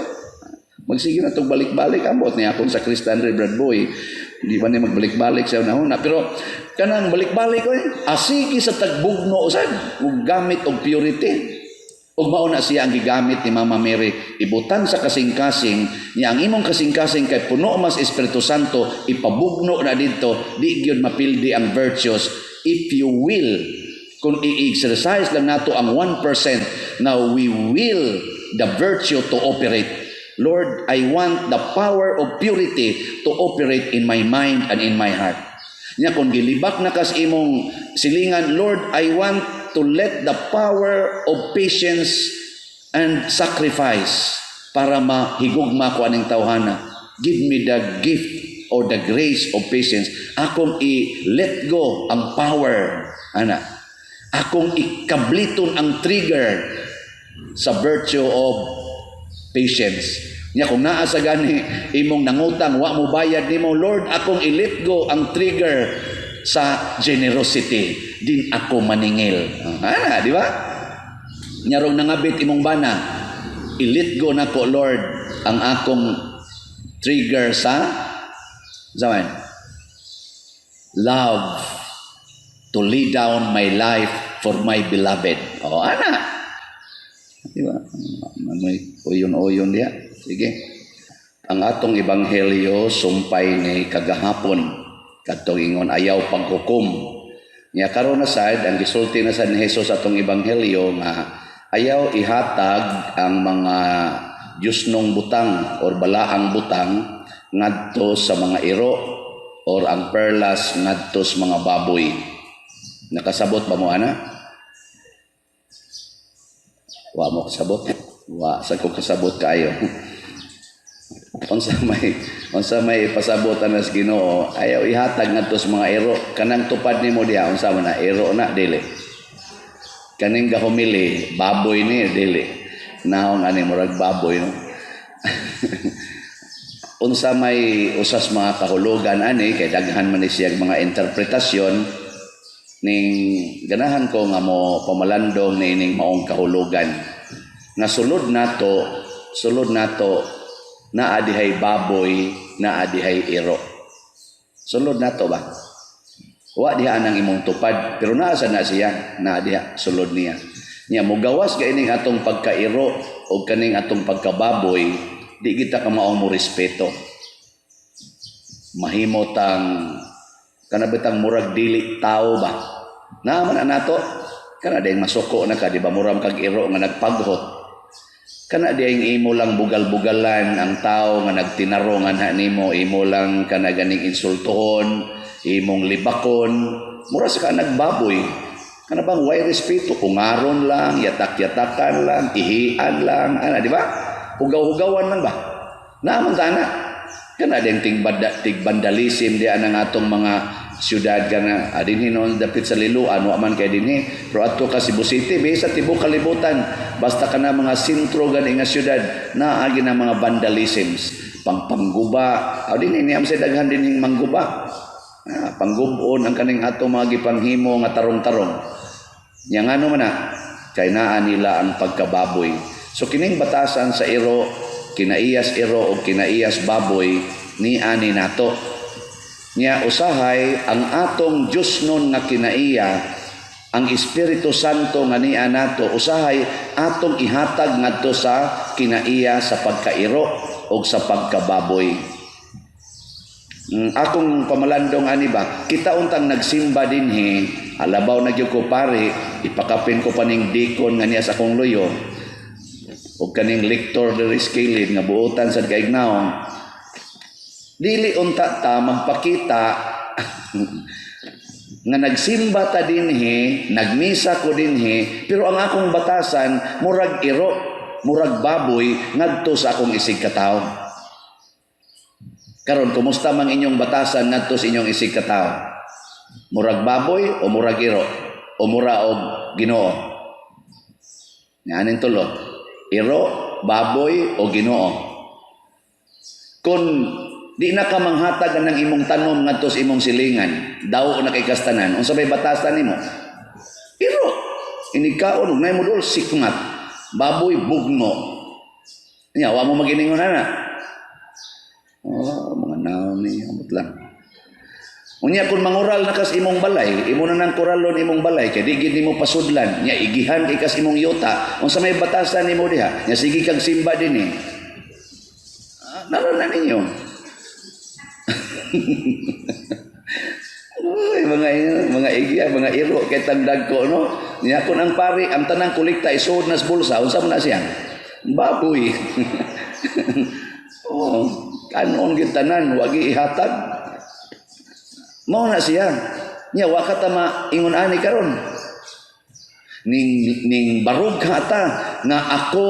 Magsige na tong balik-balik. Ambot niya akong sa Christian Brad Boy. Di ba niya magbalik-balik sa una-una. Pero, kanang balik-balik ko asigi sa tagbugno, usay, gamit og purity. Ug mao na siya ang gigamit ni Mama Mary, ibutan sa kasing-kasing niya ang imong kasing-kasing kay puno mas Espiritu Santo, ipabugno na dito, di gyud mapildi ang virtues. If you will, kung i-exercise lang nato ang 1%, now we will the virtue to operate. Lord, I want the power of purity to operate in my mind and in my heart. Nya kung gilibak na kas imong silingan, Lord, I want to let the power of patience and sacrifice para mahigugma ko aning tawhana. Give me the gift or the grace of patience. Akong i-let go ang power. Ana. Akong ikabliton ang trigger sa virtue of patience. Nya kung naa sa gani imong nangutang wa mo bayad nimo, Lord, akong i-let go ang trigger sa generosity. Din ako maningil. Ana, di ba? Nyarong nangabit imong bana, i-let go nako, Lord, ang akong trigger sa zaman love to lay down my life for my beloved. O, ana. Di ba? May uyon-uyon diya. Sige. Ang atong ebanghelyo sumpay ni kagahapon kadtong ingon ayaw paghukom. Nya karon na sad ang gisulti na sad ni Hesus atong ebanghelyo nga ayaw ihatag ang mga Diyosnong butang or balaang butang ngadto sa mga iro or ang perlas ngadto sa mga baboy. Nakasabot ba mo ana? Wa mo kasabot? Wa sa ko kasabot kayo. Unsa may pasabotan nas Ginoo, ayaw ihatag ngadto sa mga iro. Kanang tupad nimo diha unsa man na iro na dili. Kaning gahumili baboy ni dili. Naon ani murag baboy no. Unsa may usas mga kahulugan ani kay daghan man ni siya mga interpretasyon ning ganahan ko nga mo pamalandong nining maong kahulugan nga sulod nato naa dihay baboy naa dihay iro. Sulod nato ba? Wa diha anang imong tupad pero naa sa na siya naa diha sulod niya. Nya mogawas gaining atong pagkairo o kaning atong pagkababoy, di kita ka maong mo respeto. Mahimot ang kanabitang murag dili tao ba? Naaman na nato, kana dayang masuko na ka, di ba muram kag iro nga nagpaghot. Kana dayang imo lang bugal-bugalan ang tao nga nagtinarongan ha nimo, imo lang kana ganing insultohon, imong libakon, mura sa ka nagbaboy. Kana bang way respeto, kungaron lang, yatak-yatakan lang, ihian lang, ana, di ba? Hugaw-hugawan man ba? Naaman tana. Kana dayang tig-vandalism di anang atong mga syudad kana adin hinon dapit sa liluan wa man kay dinhi pero adto ka Cebu City bisa tibok kalibutan basta kana mga sentro gani nga syudad naa agi na mga vandalisms pangguba adin ni am sa daghan dinhing mangguba panggubon ang kaning atong mga gipanghimo nga tarong-tarong nya ngano man na kay naa nila ang pagkababoy. So kining batasan sa iro kinaiyas iro o kinaiyas baboy ni ani nato nya usahay ang atong Diyos nun nga kinaiya ang Espiritu Santo nga niya nato usahay atong ihatag ngadto sa kinaiya sa pagkairo o sa pagkababoy. Akong pamalandong ani ba kita untang nagsimba dinhi alabaw na gyud ko pare ipakapin ko paning dikon nga niya sa akong luyo o kaning lector diri skilid nga buotan sa kaignaon. Dili unta ta magpakita nga nagsimba ta dinhi, nagmisa ko dinhi, pero ang akong batasan murag iro, murag baboy ngadto sa akong isig katawo. Karon kumusta man inyong batasan ngadto sa inyong isig katawo? Murag baboy o murag iro o mura og Ginoo? Yanin tulo. Iro, baboy o Ginoo. Kung di na ka manghatag ng imong tanom ngadto sa imong silingan, daw na kay kastanan. Unsa may batasan nimo? Pero inikaon ug nay mo dol sikngat, baboy bugno. Nya wa mo maginingon ana. Oh, mga naon ni amot lang. Unya kun mangural na kas imong balay, imo na nang kuralon imong balay kay di gid nimo pasudlan. Nya igihan kay kas imong yuta. Unsa may batasan nimo diha? Nya sige kag simba dinhi. Naron na ninyo. Uy, mga igya, mga iro kay tagdag ko no. Niya kun ang pari ang tanang kolekta isuod nas bulsa, unsa man na siya? Baboy. Oh, kanon gyud tanan wagi ihatag. Mao na siya. Nya wa ka ta maingon ani karon. Ning barog ka ta nga ako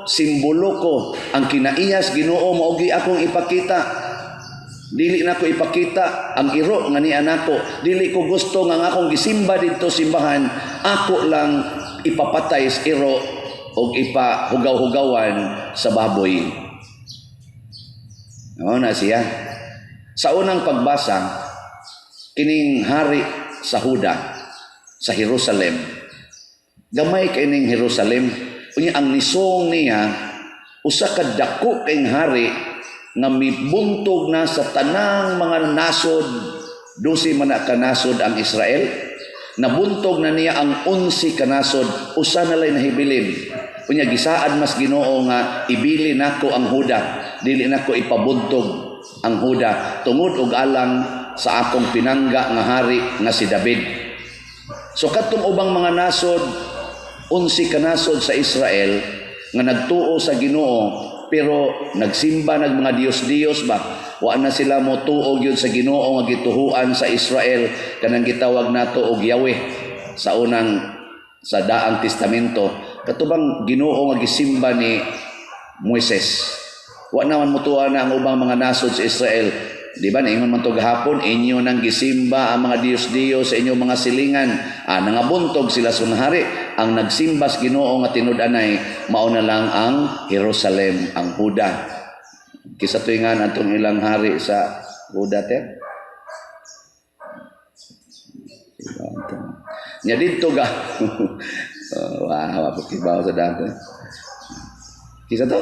simbolo ko, ang kinaiyas Ginoo maogi akong ipakita. Dili na ko ipakita ang iro nga ni anako. Dili ko gusto nga akong gisimba dito simbahan, ako lang ipapatay sa iro o ipahugaw-hugawan sa baboy. Oo na siya. Sa unang pagbasa, kining hari sa Huda, sa Jerusalem, gamay kining Jerusalem, unya ang nisong niya, usa ka dako kayong hari, nga mibuntog na sa tanang mga nasod, 12 man ka nasod ang Israel, nabuntog na niya ang 11 ka nasod, usa na lay nahibilin. Unya gisaad mas Ginoo nga ibili nako ang Huda, dili nako ipabuntog ang Huda tungod og alang sa akong pinangga nga hari nga si David. So katong ubang mga nasod, 11 ka nasod sa Israel nga nagtuo sa Ginoo pero nagsimba ng mga Diyos-Diyos ba? Wa na sila mo tuog yun sa Ginoo nga gituhuan sa Israel, kanang gitawag nato og Yahweh sa daang testamento. Katubang Ginoo nga gisimba ni Moises. Wa naman mutuan na ang ubang mga nasod sa Israel. Di ba, naingon man to gahapon, inyo nang gisimba ang mga Diyos-Diyos sa inyong mga silingan. Nangabuntog sila sa hari. Ang nagsimba sa Ginoo nga tinud-anay, mao na lang ang Jerusalem, ang Huda. Kisa tuingan atong ilang hari sa Huda, ter. Nya dito ga. Wow, pakibaw sa dako. Kisa to?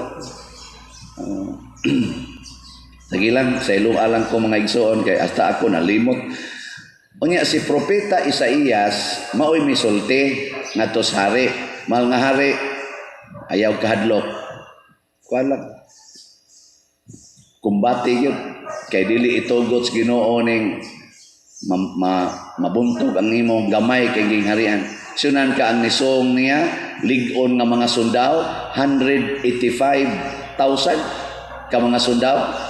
Sagilan sa ilong alang ko mga igsoon kay hasta ako nalimot. Unya si propeta Isaías maoy misulti ngadto sa hari, mahal nga hari ayaw kahadlok. Kuan lang. Kumbati gyud kay dili itugot sa Ginoo ning mabuntog ang imong gamay kay ging harian. Sunan ka ang nisong niya lig-on nga mga sundao 185,000 ka mga sundao.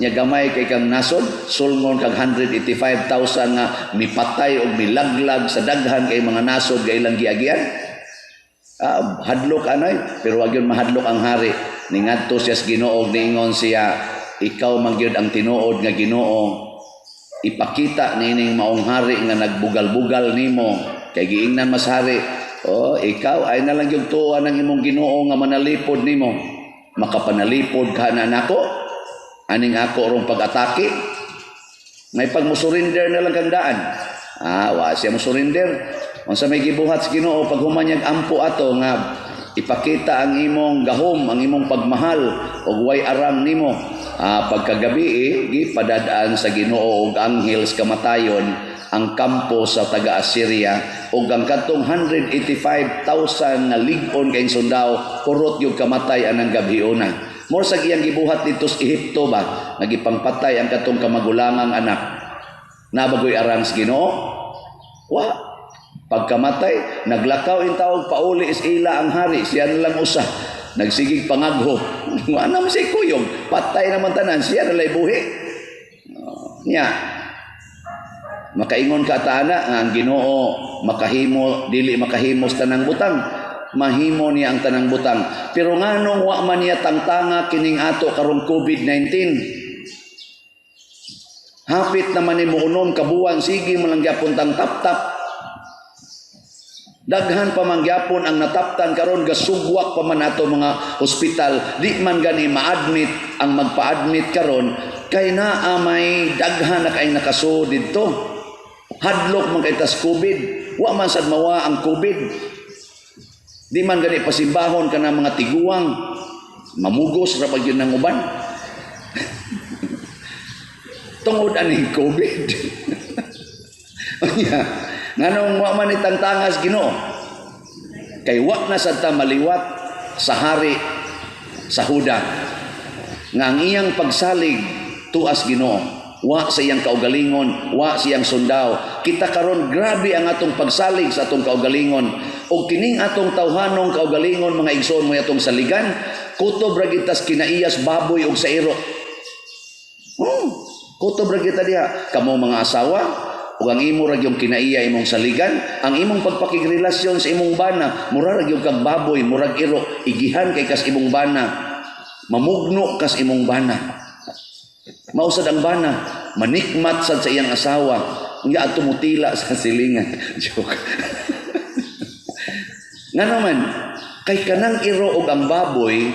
Nya gamay kay kang nasod, sulngon kag 185,000 nga mipatay o milaglag sa daghan kay mga nasod kay ilang giagian. Hadlok anay, pero wag yun mahadlok ang hari. Ningadto siya sa Ginoo, niingon siya, ikaw man gyud ang tinuod nga Ginoo. Ipakita nining maong hari nga nagbugal-bugal nimo kay giingnan mas hari. Ikaw ay na lang yung tuwa ng imong Ginoo nga manalipod nimo. Makapanalipod ka na nako. Aning ako rong pag-atake. May pagmusurinder na lang kang daan. Wa siya musurinder. Unsa may gibuhat sa Ginoo pag humanyag ampo ato nga ipakita ang imong gahom, ang imong pagmahal ug way arang nimo. Pagkagabi gipadadaan sa Ginoo og anghel sa kamatayon ang kampo sa taga-Assyria ug ang katong 185,000 nga lig-on kay sundao kurot yung kamatay anang gabhiuna. More sa iyang gibuhat dito sa Ehipto ba nagipangpatay ang katong kamagulangang anak. Nabagoy arang sa Ginoo? Wa. Pagkamatay, naglakaw in tawag pauli is ila ang hari, siya na lang usa. Nagsigig pangagho. Ano man si kuyog? Patay naman tanan, siya na lay buhi. Nya. Makaingon ka taana nga ang Ginoo makahimo dili makahimo sa tanang butang. Mahimo niya ang tanang butang. Pero nganong wa man niya tangtanga kining ato karong COVID-19? Hapit naman ni muunon kabuan, sige mo lang gyapon tang tap-tap. Daghan pa man gyapon ang nataptan karon gasugwak pa man ato mga hospital. Di man gani ma-admit ang magpa-admit karon kay naa may daghan na kay nakaso didto. Hadlok man kay tas COVID. Wa man sad mawa ang COVID. Di man gani pasimbahon ka ng mga tiguang. Mamugos ra pag yun ng uban. Tungod aning COVID. Nganong wa man itangtangas Ginoo. Kay wa na sad ta maliwat sa hari sa Huda. Nga ang iyang pagsalig tuas Ginoo. Wa sa iyang kaugalingon, wa sa iyang sundao. Kita karon grabe ang atong pagsalig sa atong kaugalingon. O kining atong tawhanong kaugalingon mga igsoon mo atong saligan, kutob ra gitas kinaiyas baboy og sairo. Kutob ra kita diha. Kamo mga asawa, ug ang imo ra gyud kinaiya imong saligan, ang imong pagpakigrelasyon sa imong bana mura ra gyud kag baboy, murag iro, igihan kay kas imong bana, mamugno kas imong bana. Mausad ang bana, manikmat sad sa iyang asawa, nga ato mutila sa silingan. Joke. Nga naman, kay kanang iro og ang baboy,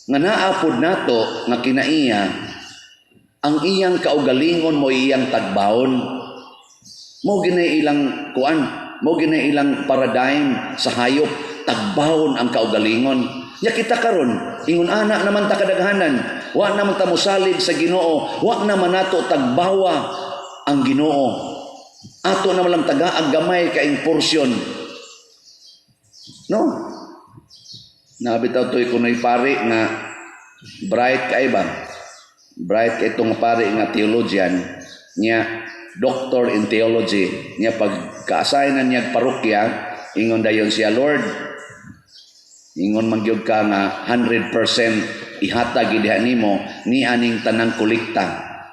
nga naapod nato nga kinaiya, ang iyang kaugalingon mo iyang tagbawon. Mo ginay ilang kuan, mo ginay ilang paradigm sa hayop, tagbawon ang kaugalingon. Ya kita karon, ingon ana naman ta kadaghanan, wa naman ta mosalig sa Ginoo, wa naman nato tagbawa ang Ginoo. Ato naman lang tagaag gamay kaing porsyon. No? Nabitaw to'y kuno'y pari nga bright kay ba? Bright kay itong pari nga theologian niya, doctor in theology niya, pagka-assignan niya parokya, ingon dayon siya, Lord, ingon magyud ka nga 100% ihatag diha nimo ni aning tanang kolekta,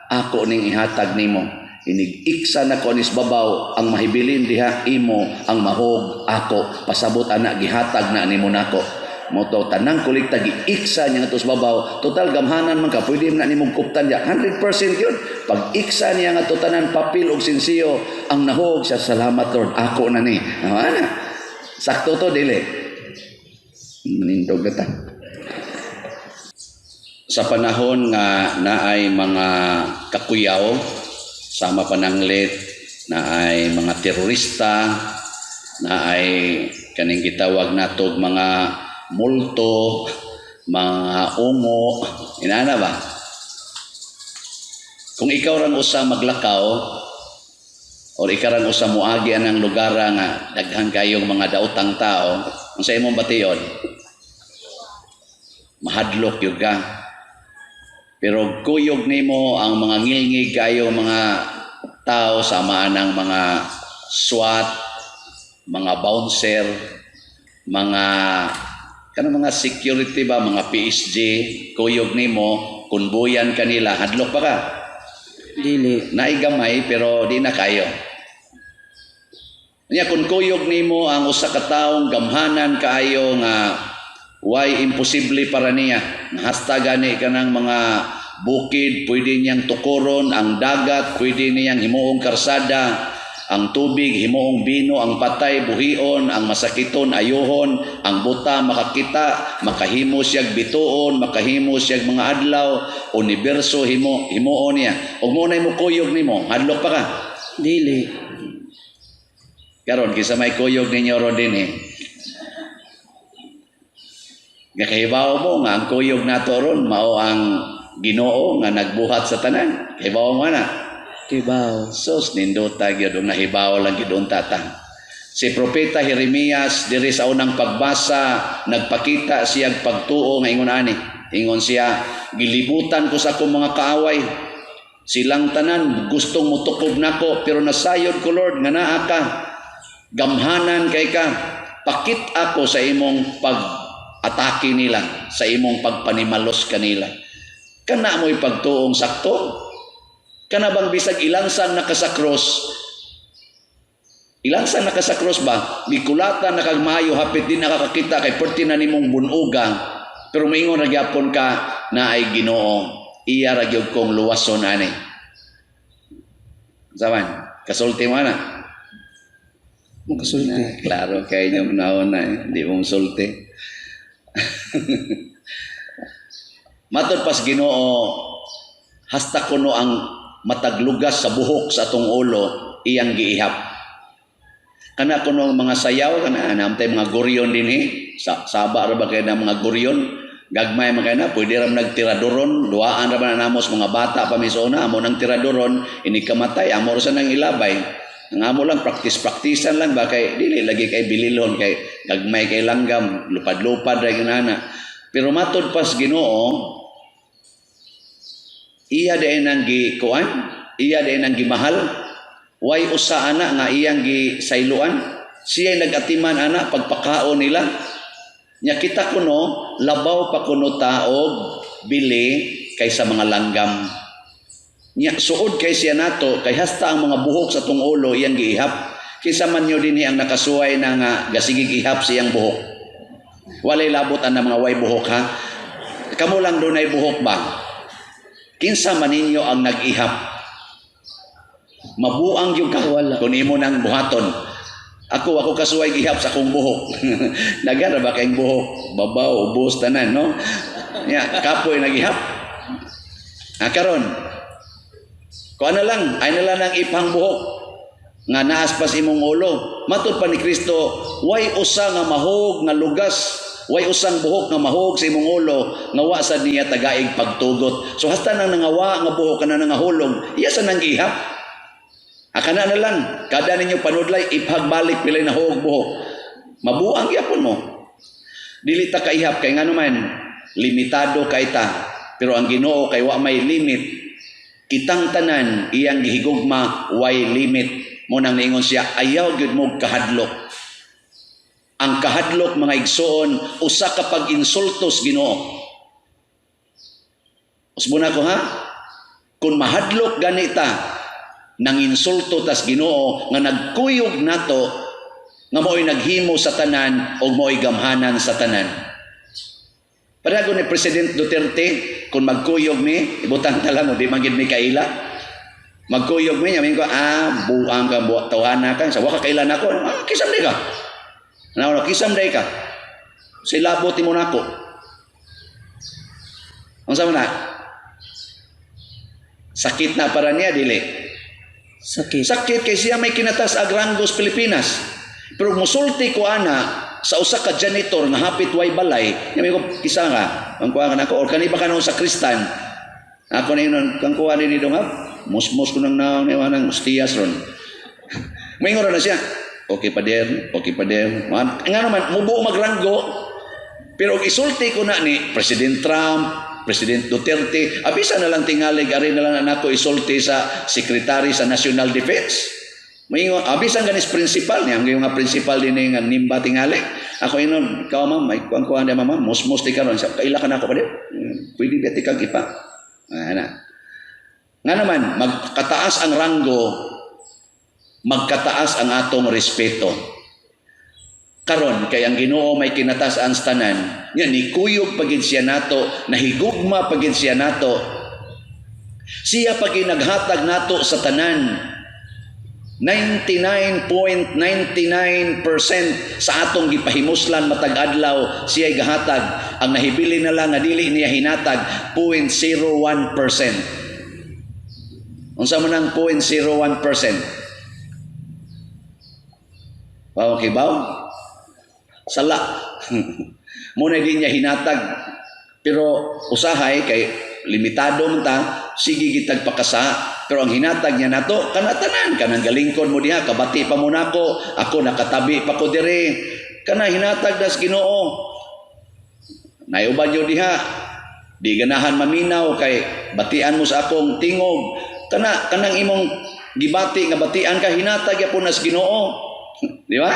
ako ning ihatag nimo. Inig-iksa na ko anis babaw ang mahibilin diha imo, ang mahog ako, pasabot ana gihatag na nimo nako. Moto tanang kolekta giiksa niya nga tos babaw, total gamhanan man ka, pwede na nimong kuptan diha 100% yun. Pag iksa niya nga to tanan papel og sinsiyo, ang nahog siya, salamat Lord, ako na ni. Ana, sakto to dili. Manindog na ta. Sa panahon nga naay mga kakuyaw, sama pananglit, naay mga terorista, naay kaning gitawag natog mga multo, mga ungo, inana ba? Kung ikaw rang usa maglakaw, o ikaw rang usa muagi anang lugar nga daghan kayong mga daotang tao, ang sa imong bation, mahadlok yun ka. Pero kuyog nimo ang mga ngilngig kayo mga tao, sama ng mga SWAT, mga bouncer, mga security ba, mga PSG, kuyog nimo, kunbuyan kanila, hadlok pa ka? Dili. Naigamay pero di na kayo. Nya kung kuyog nimo ang usa ka taong gamhanan kaayo nga why imposible para niya. Hastagan ni kanang mga bukid, pwede niyang tukuron, ang dagat, pwede niyang himuong karsada, ang tubig, himuong bino, ang patay, buhion, ang masakiton, ayuhon, ang buta, makakita, makahimo siyag bituon, makahimo siyag mga adlaw, universo, himuon niya. O muna mo kuyog nimo, hadlok pa ka? Dili. Karon, kisa may kuyog ninyo ron din eh. Nga kahibaw mo nga ang kuyog nato ron mao ang Ginoo nga nagbuhat sa tanan. Kahibaw mo na. Kahibaw. Sos nindota gyud nahibaw lang gyud tata. Si propeta Jeremias diri sa unang pagbasa nagpakita siyang pagtuo nga ingon ani. Ingon siya, gilibutan ko sa akong mga kaaway. Silang tanan gustong mutukob nako pero nasayod ko Lord nga naa ka. Gamhanan kay ka. Pakit ako sa imong atake nila, sa imong pagpanimalos kanila. Kana mo'y pagtuong sakto? Kana bang bisag ilansang nakasakros? Ilansang nakasakros ba? Bikulatan nakagmayo, hapit din nakakakita kay perti na nimong bunugang. Pero maingon ra gyapon ka na ay Ginoo. Iya ra gyud kong luwason ani. Zaman, kasulti mo na. Mo kasulti. Klaro kay inyo naon na, di mong sulti. Matod pas Ginoo, hasta kuno ang mataglugas sa buhok sa atong ulo iyang giihap. Kana kuno mga sayaw kana namtay mga goryon dinhi, saba ra ba kay na mga goryon, gagmay man kay na pwede ra nagtiradoron, duaan ra man namos mga bata pa misona amo nang tiradoron, ini kamatay amo ra nang ilabay. Ang amo lang praktisan lang ba kay dili lagi kay bililon kay gagmay kay langgam, lupad-lupad ra ginana. Pero matod pas Ginoo, iya day nang gikuan, iya day nang gimahal, way usa ana nga iyang gisayloan, siya nagatiman ana pagpakaon nila. Nya kita kuno labaw pa kuno taog bili kaysa mga langgam. Nya suod kay siya nato kay hasta ang mga buhok sa tong ulo iyang giihap. Kinsa man nyo dinhi ang nakasuway na nga gasigig ihap siyang buhok. Walay labot ang mga way buhok ha. Kamo lang dunay buhok ba? Kinsa man ninyo ang nag-ihap? Mabuang yung ka. Wala. Kung imo nang buhaton. Ako kasuway gihap sa akong buhok. Nagara ba kayong buhok? Babaw, ubos, tanan, no? Ya, kapoy nag-ihap. Karon. Kung ano lang, ay na lang ang ipang buhok. Nga naas pa sa imong ulo. Matud pa ni Kristo, way usa nga mahog nga lugas. Way usang buhok nga mahog sa imong ulo nga wa sa niya tagaig pagtugot. So hasta nang nangawa nga buhok kana nangahulog, iya sa nang gihap. Akana na lang, kada ninyo panudlay ipagbalik pilay na hog buhok. Mabuang gyapon mo. Dili ta kaihap kay ngano man limitado kay ta. Pero ang Ginoo kay wa may limit. Kitang tanan iyang gihigugma way limit. Mo nang niingon siya, ayaw gyud mo kahadlok. Ang kahadlok mga igsoon usa ka pag-insultos Ginoo. Usbon ako ha? Kung mahadlok ganita nang insulto tas Ginoo nga nagkuyog nato nga mo'y naghimo sa tanan o mo'y gamhanan sa tanan. Parago ni President Duterte kung magkuyog ni ibutang tala mo di man gid mi kaila. Magkuyog mi yamin ko buang ka buat tawana ka sa wa ka kaila nako. Kisam di ka. Ano, kisam day ka. Silabot mo nako. Ang sama na? Sakit na para niya, dili. Sakit. Sakit kay siya may kinatas Agrangos, Pilipinas. Pero musulti ko ana sa usa ka janitor nga hapit way balay. Yamin ko, kisa nga. Ang kuha ka na ko. Or kaniba ka noon sa Kristan. Ako na yun, kang kuha din dito nga. Musmos ko nang naon, ng stiyas ron. May ngoro na siya. Okay pa der. Nga naman, mubuo magranggo. Pero isulti ko na ni President Trump, President Duterte, abisa na lang tingalig, ari na lang ako isulti sa Secretary sa National Defense. Abisa ganis principal niya, ang nga principal din nga nimba tingalig. Ako inon, ikaw ma'am, may kuhan niya ma'am, musmos di ka ron. Kaila ka na ako pa din. Pwede ba tikag ipa? Nga naman, magkataas ang ranggo, magkataas ang atong respeto. Karon kay ang Ginoo may kinatas ang tanan. Nya ni kuyog pagid siya nato, nahigugma pagid siya nato. Siya pagid naghatag nato sa tanan. 99.99% sa atong gipahimuslan matag adlaw siya'y gahatag. Ang nahibili na lang nga dili niya hinatag 0.01%. Unsa man ang 0.01%? Okay ba? Sala. Muna din niya hinatag. Pero usahay kay limitado man ta, sige gitag pakasa. Pero ang hinatag niya nato kanatanan, kanang galingkon mo diha, kabati pa mo nako, ako nakatabi pa ko dire. Kana hinatag das Ginoo. Nayuban yo diha. Di ganahan maminaw kay batian mo sa akong tingog. Kanang imong gibati nga batian ka hinatag yapon nas Ginoo. Di ba?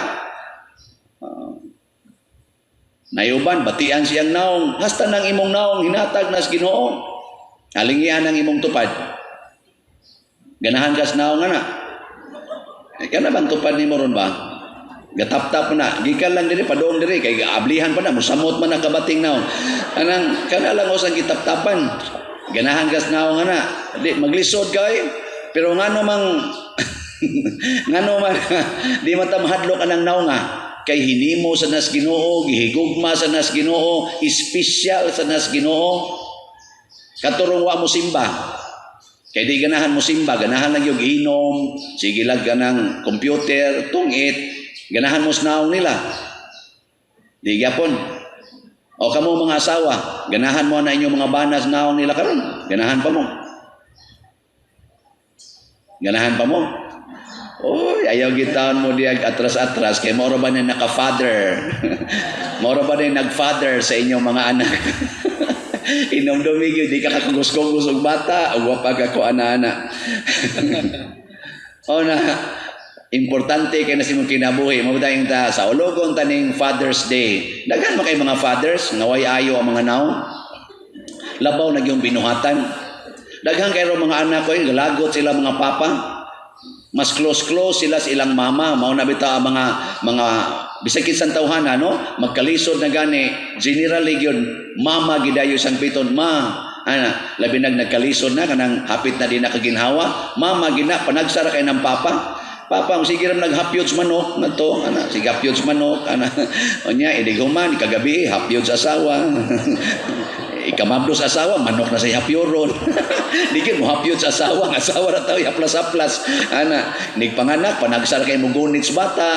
Nayuban, batian siyang naong. Hasta ng imong naong, hinatag nas Ginoo. Alingian ang imong tupad. Ganahan kas naong nga na. Kana bang tupad ni mo ron ba? Gatap-tap na. Gikan lang diri, padoong diri. Kay ablihan pa na, musamot man ang kabating naong. Kana lang usang kitap-tapan. Ganahan kas naong nga na. Di, maglisod kay. Pero nga namang ngano man di mata mahadlok anang naunga kay hinimo sa nas Ginoo, gihigugma sa nas Ginoo, espesyal sa nas Ginoo. Katurong wa mo simba. Kay di ganahan mo simba, ganahan lang yung inom, sige lang ganang computer, tungit, ganahan mo naong nila. Di gyapon. O kamo mga asawa, ganahan mo na inyong mga banas naong nila karon. Ganahan pa mo. Ganahan pa mo. Oy, ayaw gitawan mo diag atras-atras kay moro ba na naka-father. Moro ba na nag-father sa inyong mga anak. Inom dumigyo, di ka kakagusgos og bata, o wapag ako ana-ana. O na, importante kay na si mong kinabuhi. Mabutayang ta, sa ulogon taning Father's Day. Daghan mo kay mga fathers, ngaway ayo ang mga naong. Labaw na yung binuhatan. Daghang kayo mga anak ko, galagot sila mga papa. Mas close sila sa ilang mama. Mao na bitaw ang mga bisag kinsang tawhana, no? Magkalisod na gani. Generally yun, mama gidayo sang piton, labi nagkalisod na kanang hapit na din nakaginhawa. Mama gina panagsara kay ng papa. Papa, sige ram naghapyod sa manok na to, sige hapyod sa manok, onya, idiguman, ikagabi, hapyod sa asawa. Ikamabdo sa asawa, manok na sa hapyoron. Digit mo hapyod sa asawa, na tao, haplas-haplas. Nigpanganak, panagsara kay mugunit sa bata.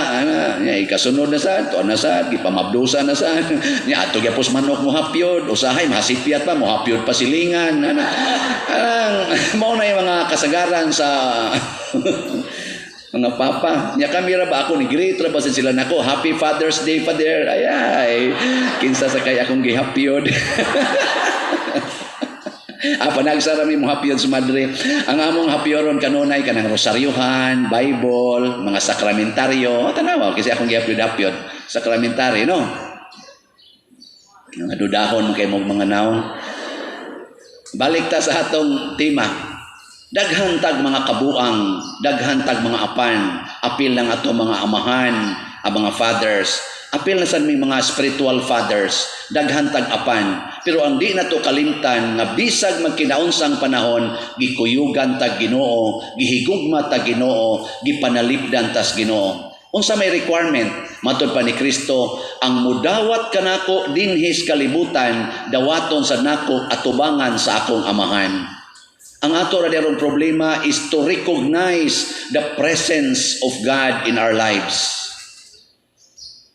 Ikasunod na saan, tuan na saan, ipamabdusa na saan. Ato gyapos manok mo hapyod, usahay, mahasipyat pa, mo hapyod pa silingan. Mao na yung mga kasagaran sa mga papa. Nya kami ra ba ako ni great ra ba sila nako. Happy Father's Day, Father. Ay. Kinsa sa kay akong gihapyod. Panagsara mi mo hapyod sa madre. Ang among hapyoron kanunay kanang rosaryuhan, Bible, mga sakramentaryo. Tanawa kasi akong gihapyod sakramentary, no? Nga dudahon kay mo mga naong. Balik ta sa atong tema. Daghan tag mga kabuang, daghan tag mga apan, apil lang ato mga amahan, ang mga fathers, apil na sad may mga spiritual fathers, daghan tag apan. Pero ang di na to kalimtan nga bisag magkinaunsang panahon, gikuyugan tag Ginoo, gihigugma tag Ginoo, gipanalipdan tas Ginoo. Unsa may requirement matud pa ni Kristo, ang mudawat kanako dinhis kalibutan, dawaton sa nako atubangan sa akong amahan. Ang ato ra darong problema is to recognize the presence of God in our lives.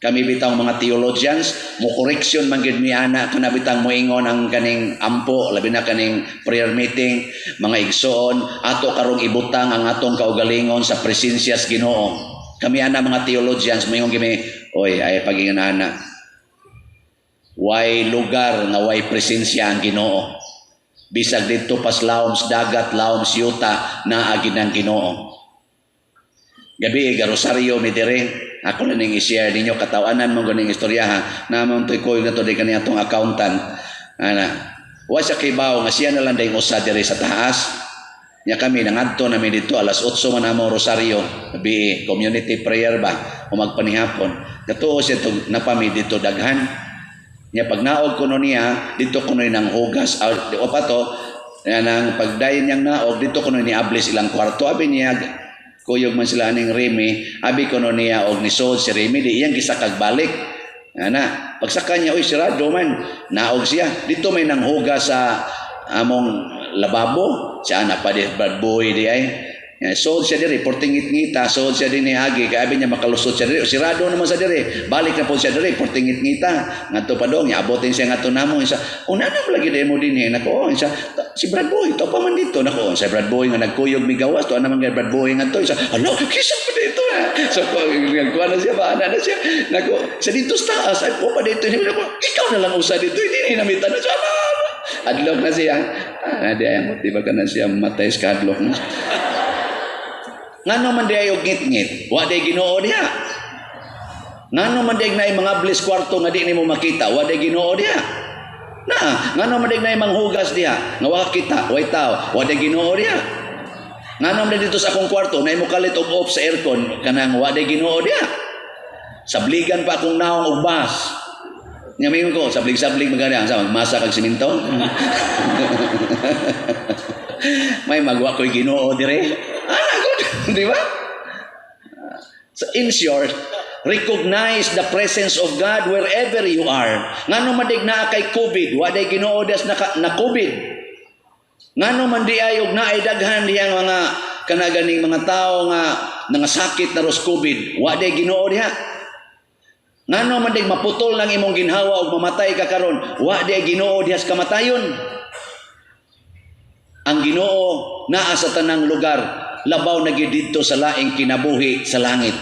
Kami bitang mga theologians, mo correction man gid mi ana kana bitang moingon ang kaning ampo, labi na kaning prayer meeting, mga igsoon, ato karong ibutang ang atong kaugalingon sa presensya sa Ginoo. Kami ana mga theologians moingon kimi, oy ay pagingan ana. Way lugar nga way presensya ang Ginoo. Bisag dito pas lawom sa dagat, lawom sa yuta, naagi ng Ginoo. Gabi, garosaryo mi dire. Ako na ning i-share ninyo, katawanan mo ganing istorya ha. Namang to'y koy na to di kaniya tong accountant. Wa siya kibaw, nga siya na lang dahil usa dire sa taas. Nya kami, nangadto namin dito, alas 8 man namang rosaryo. Gabi, community prayer ba? O magpanihapon. Katuo siya itong napami dito daghan. Nya pag naog kuno niya dito kuno nang hugas o pato nang pagdayon niyang naog dito kuno ni ablis ilang kwarto abi niya kuyog man sila ning Remy abi kuno niya og nisod si Remy di iyang gisakag balik pagsaka niya oy sirado man naog siya dito may nang hugas sa among lababo siya na pa di bad boy di ay so siya diri portingit-ngita so siya dinhi agi kay abi niya makalusot siya diri sirado naman sa diri balik na po siya diri portingit-ngita ngadto pa dong iabotin siya ngadto namo isa una na lagi demo dinhi nako isa si Brad Boy to pa man dito nako si Brad Boy nga nagkuyog mi gawas to ana man Brad Boy ngadto isa ano kisa pa dito so kuha na siya ba ana na siya nako sa dito sa taas ay po pa dito ikaw na lang usa dito dinhi namitan na siya adlok na siya di ay mo di ba kana siya matay sa adlok na ngano man di ayog ngit-ngit wa day Ginoo diha ngano man di nay mga bless kwarto nga di nimo makita wa day Ginoo diha ngano man di nay manghugas diha nga wa kita way tao wa day Ginoo diha ngano man dito sa akong kwarto nay mo kalit og off sa aircon kanang wa day Ginoo diha sabligan pa akong naong og bus nya mayon ko sablig-sablig magana sa magmasa kag simento may magwa ko'y Ginoo dire di ba? So in short, recognize the presence of God wherever you are. Ngano man dig naa kay COVID, wa day Ginoo das na COVID. Ngano man di ayog na ay daghan diyang mga kanaganing mga tao nga nangasakit na ros COVID, wa day Ginoo diha. Ngano man dig maputol lang imong ginhawa og mamatay ka karon, wa day Ginoo diha sa kamatayon. Ang Ginoo naa sa tanang lugar. Labaw na gid dito sa laing kinabuhi sa langit.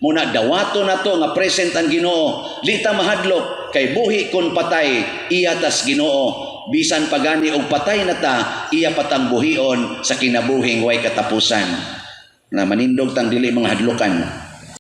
Muna dawato na to nga present ang Ginoo. Lita mahadlok kay buhi kon patay iya tas Ginoo. Bisan pagani og patay na ta iya patang buhion sa kinabuhing way katapusan. Na manindog tang dili mga hadlokan.